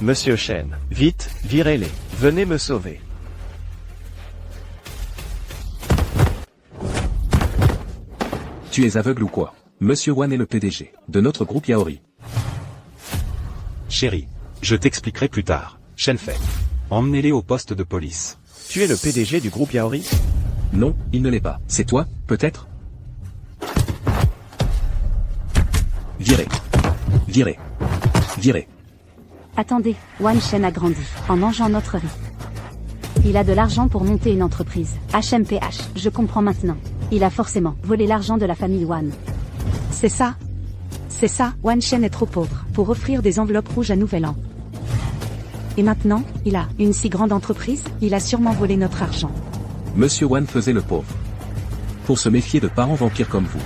Monsieur Chen, vite, virez-les. Venez me sauver. Tu es aveugle ou quoi? Monsieur Wan est le PDG de notre groupe Yaori. Chérie. Je t'expliquerai plus tard. Shenfei. Emmenez-les au poste de police. Tu es le PDG du groupe Yaori? Non, il ne l'est pas. C'est toi, peut-être? Virez. Virez. Virez. Attendez, Wan Shen a grandi, en mangeant notre riz. Il a de l'argent pour monter une entreprise. HMPH, je comprends maintenant. Il a forcément volé l'argent de la famille Wan. C'est ça. C'est ça, Wan Shen est trop pauvre pour offrir des enveloppes rouges à Nouvel An. Et maintenant, il a une si grande entreprise, il a sûrement volé notre argent. Monsieur Wan faisait le pauvre. Pour se méfier de parents vampires comme vous.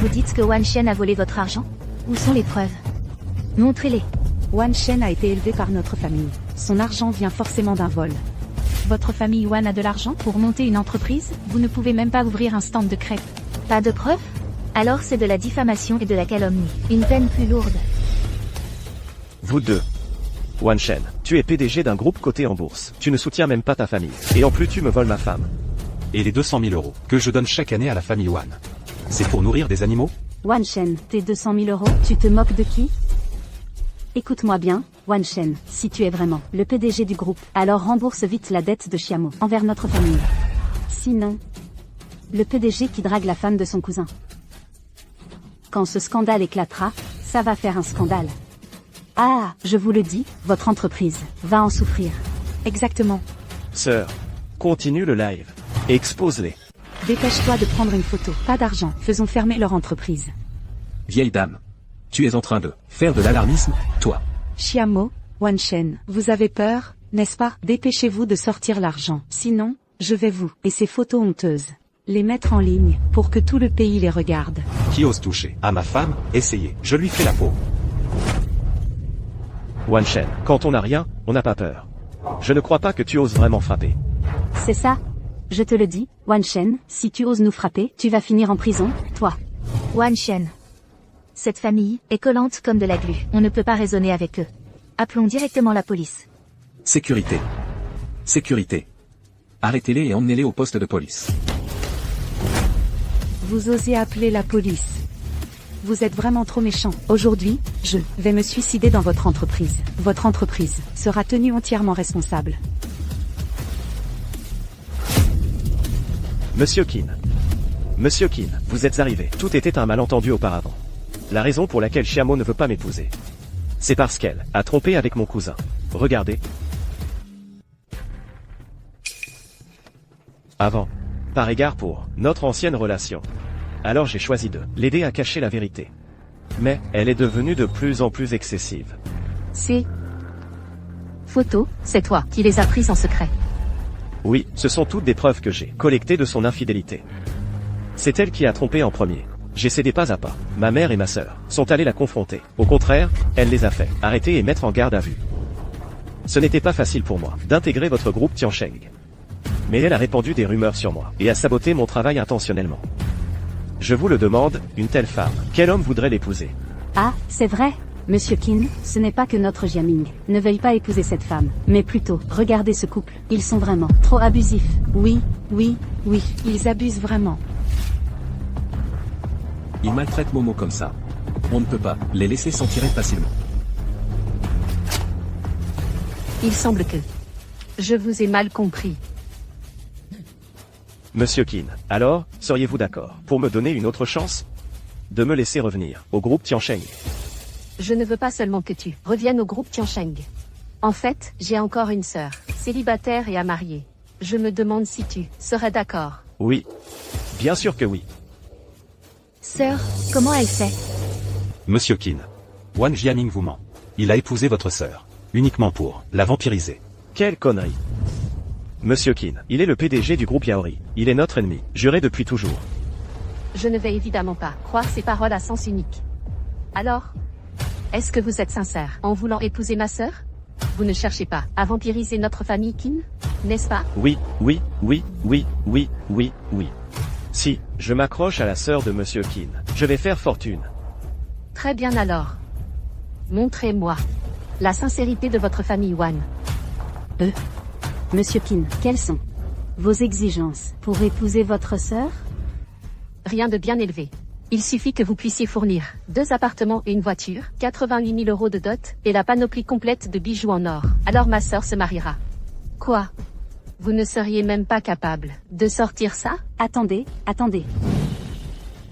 Vous dites que Wan Shen a volé votre argent? Où sont les preuves? Montrez-les. Wan Shen a été élevé par notre famille. Son argent vient forcément d'un vol. Votre famille Wan a de l'argent pour monter une entreprise? Vous ne pouvez même pas ouvrir un stand de crêpes. Pas de preuves? Alors c'est de la diffamation et de la calomnie. Une peine plus lourde. Vous deux. Wan Shen, tu es PDG d'un groupe coté en bourse. Tu ne soutiens même pas ta famille. Et en plus tu me voles ma femme. Et les 200 000 € que je donne chaque année à la famille Wan. C'est pour nourrir des animaux? Wan Shen, tes 200 000 €, tu te moques de qui? Écoute-moi bien, Wan Shen, si tu es vraiment le PDG du groupe, alors rembourse vite la dette de Xiamo envers notre famille. Sinon, le PDG qui drague la femme de son cousin. Quand ce scandale éclatera, ça va faire un scandale. Ah, je vous le dis, votre entreprise va en souffrir. Exactement. Sœur, continue le live. Expose-les. Dépêche-toi de prendre une photo. Pas d'argent. Faisons fermer leur entreprise. Vieille dame. Tu es en train de faire de l'alarmisme, toi. Xiamo, Wan Shen, vous avez peur, n'est-ce pas? Dépêchez-vous de sortir l'argent. Sinon, je vais vous, et ces photos honteuses, les mettre en ligne, pour que tout le pays les regarde. Qui ose toucher à ma femme? Essayez, je lui fais la peau. Wan Shen, quand on n'a rien, on n'a pas peur. Je ne crois pas que tu oses vraiment frapper. C'est ça? Je te le dis, Wan Shen, si tu oses nous frapper, tu vas finir en prison, toi. Wan Shen. Cette famille est collante comme de la glu. On ne peut pas raisonner avec eux. Appelons directement la police. Sécurité. Sécurité. Arrêtez-les et emmenez-les au poste de police. Vous osez appeler la police. Vous êtes vraiment trop méchant. Aujourd'hui, je vais me suicider dans votre entreprise. Votre entreprise sera tenue entièrement responsable. Monsieur Qin. Monsieur Qin, vous êtes arrivé. Tout était un malentendu auparavant. La raison pour laquelle Xiamo ne veut pas m'épouser, c'est parce qu'elle a trompé avec mon cousin. Regardez. Avant, par égard pour notre ancienne relation. Alors j'ai choisi de l'aider à cacher la vérité. Mais elle est devenue de plus en plus excessive. Ces photos, c'est toi qui les as prises en secret. Oui, ce sont toutes des preuves que j'ai collectées de son infidélité. C'est elle qui a trompé en premier. J'ai cédé pas à pas. Ma mère et ma sœur sont allées la confronter. Au contraire, elle les a fait arrêter et mettre en garde à vue. Ce n'était pas facile pour moi d'intégrer votre groupe Tiansheng. Mais elle a répandu des rumeurs sur moi et a saboté mon travail intentionnellement. Je vous le demande, une telle femme, quel homme voudrait l'épouser? Ah, c'est vrai, Monsieur Qin, ce n'est pas que notre Jiaming ne veuille pas épouser cette femme, mais plutôt, regardez ce couple, ils sont vraiment trop abusifs. Oui, oui, oui, ils abusent vraiment. Ils maltraitent Momo comme ça. On ne peut pas les laisser s'en tirer facilement. Il semble que je vous ai mal compris. Monsieur Qin, alors, seriez-vous d'accord pour me donner une autre chance de me laisser revenir au groupe Tiansheng? Je ne veux pas seulement que tu reviennes au groupe Tiansheng. En fait, j'ai encore une sœur, célibataire et à marier. Je me demande si tu serais d'accord. Oui. Bien sûr que oui. Sœur, comment elle fait? Monsieur Qin. Wan Jiaming vous ment. Il a épousé votre sœur. Uniquement pour la vampiriser. Quelle connerie. Monsieur Qin, il est le PDG du groupe Yaori. Il est notre ennemi, juré depuis toujours. Je ne vais évidemment pas croire ces paroles à sens unique. Alors, est-ce que vous êtes sincère en voulant épouser ma sœur? Vous ne cherchez pas à vampiriser notre famille Qin, n'est-ce pas? Oui, oui, oui, oui, oui, oui, oui. Si, je m'accroche à la sœur de Monsieur Qin, je vais faire fortune. Très bien alors. Montrez-moi la sincérité de votre famille Wan. Monsieur Qin, quelles sont vos exigences pour épouser votre sœur? Rien de bien élevé. Il suffit que vous puissiez fournir 2 appartements et une voiture, 88 000 euros de dot, et la panoplie complète de bijoux en or. Alors ma sœur se mariera. Quoi? Vous ne seriez même pas capable de sortir ça? Attendez, attendez.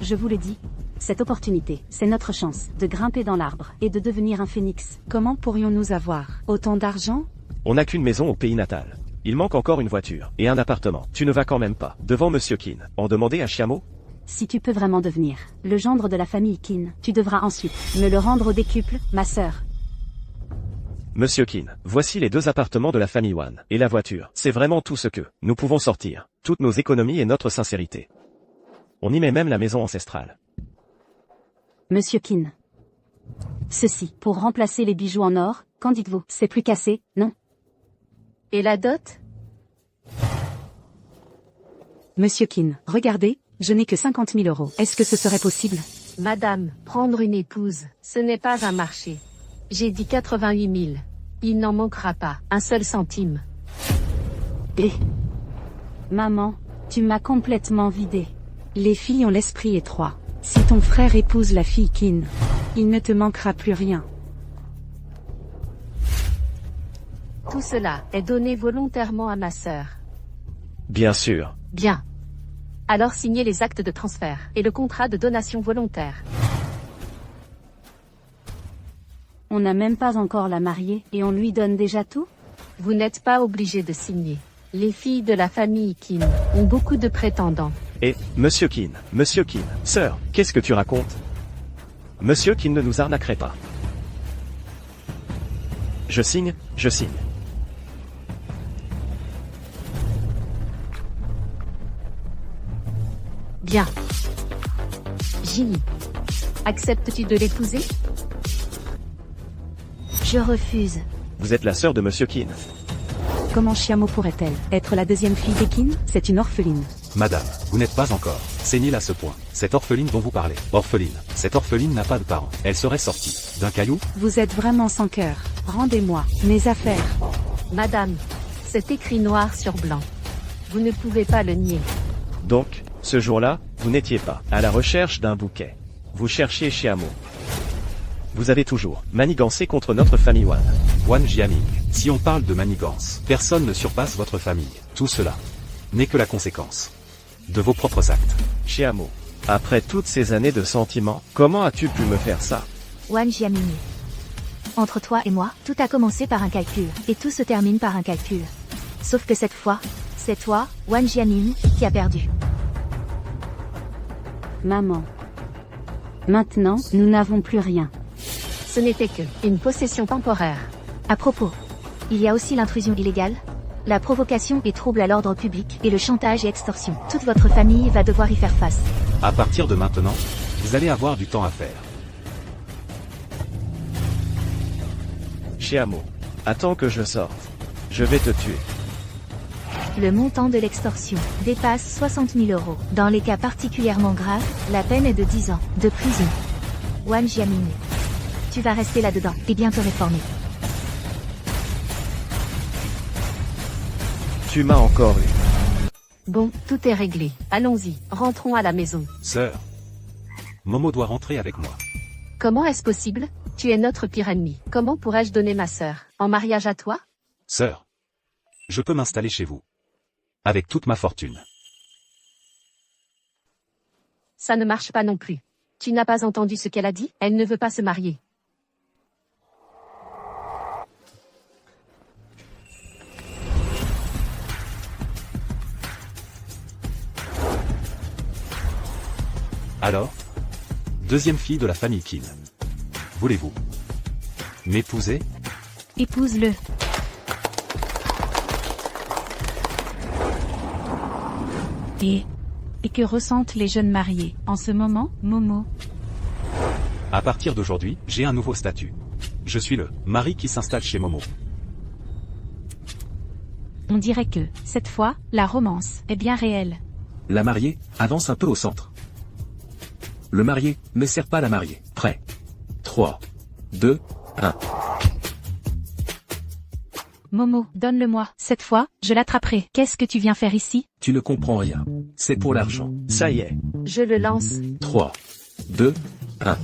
Je vous le dis, cette opportunité, c'est notre chance de grimper dans l'arbre et de devenir un phénix. Comment pourrions-nous avoir autant d'argent? On n'a qu'une maison au pays natal. Il manque encore une voiture et un appartement. Tu ne vas quand même pas, devant Monsieur Qin, en demander à Xiamo? Si tu peux vraiment devenir le gendre de la famille Qin, tu devras ensuite me le rendre au décuple, ma sœur. Monsieur Qin, voici les 2 appartements de la famille Wan, et la voiture. C'est vraiment tout ce que nous pouvons sortir. Toutes nos économies et notre sincérité. On y met même la maison ancestrale. Monsieur Qin. Ceci, pour remplacer les bijoux en or, qu'en dites-vous? C'est plus cassé, non? Et la dot? Monsieur Qin, regardez, je n'ai que 50 000 euros. Est-ce que ce serait possible? Madame, prendre une épouse, ce n'est pas un marché. J'ai dit 88 000. Il n'en manquera pas un seul centime. Maman, tu m'as complètement vidé. Les filles ont l'esprit étroit. Si ton frère épouse la fille Qin, il ne te manquera plus rien. Tout cela est donné volontairement à ma sœur. Bien sûr. Bien. Alors signez les actes de transfert et le contrat de donation volontaire. On n'a même pas encore la mariée, et on lui donne déjà tout? Vous n'êtes pas obligé de signer. Les filles de la famille Kim ont beaucoup de prétendants. Et, Monsieur Kin, sœur, qu'est-ce que tu racontes? Monsieur Kin ne nous arnaquerait pas. Je signe. Bien. Ginny. Acceptes-tu de l'épouser? Je refuse. Vous êtes la sœur de Monsieur Kin. Comment Chiamo pourrait-elle être la deuxième fille d'Ekin? C'est une orpheline. Madame, vous n'êtes pas encore sénile à ce point. Cette orpheline dont vous parlez. Orpheline. Cette orpheline n'a pas de parents. Elle serait sortie d'un caillou? Vous êtes vraiment sans cœur. Rendez-moi mes affaires. Madame, c'est écrit noir sur blanc. Vous ne pouvez pas le nier. Donc, ce jour-là, vous n'étiez pas à la recherche d'un bouquet. Vous cherchiez Chiamo. Vous avez toujours manigancé contre notre famille Wan. Wan Jiaming. Si on parle de manigance, personne ne surpasse votre famille. Tout cela n'est que la conséquence de vos propres actes. Chiamo. Après toutes ces années de sentiments, comment as-tu pu me faire ça? Wan Jiaming. Entre toi et moi, tout a commencé par un calcul, et tout se termine par un calcul. Sauf que cette fois, c'est toi, Wan Jiaming, qui a perdu. Maman. Maintenant, nous n'avons plus rien. Ce n'était que une possession temporaire. À propos, il y a aussi l'intrusion illégale, la provocation et trouble à l'ordre public, et le chantage et extorsion. Toute votre famille va devoir y faire face. À partir de maintenant, vous allez avoir du temps à faire. Chiamo. Attends que je sorte. Je vais te tuer. Le montant de l'extorsion dépasse 60 000 €. Dans les cas particulièrement graves, la peine est de 10 ans de prison. Wan Jiaming. Tu vas rester là-dedans et bientôt réformé. Tu m'as encore eu. Bon, tout est réglé. Allons-y, rentrons à la maison. Sœur. Momo doit rentrer avec moi. Comment est-ce possible? Tu es notre pire ennemi. Comment pourrais-je donner ma sœur en mariage à toi? Sœur. Je peux m'installer chez vous. Avec toute ma fortune. Ça ne marche pas non plus. Tu n'as pas entendu ce qu'elle a dit? Elle ne veut pas se marier. Alors? Deuxième fille de la famille Kim. Voulez-vous m'épouser? Épouse-le. Et que ressentent les jeunes mariés en ce moment, Momo? À partir d'aujourd'hui, j'ai un nouveau statut. Je suis le mari qui s'installe chez Momo. On dirait que, cette fois, la romance est bien réelle. La mariée avance un peu au centre. Le marié ne sert pas la mariée. Prêt. 3, 2, 1. Momo, donne-le-moi. Cette fois, je l'attraperai. Qu'est-ce que tu viens faire ici? Tu ne comprends rien. C'est pour l'argent. Ça y est. Je le lance. 3, 2, 1.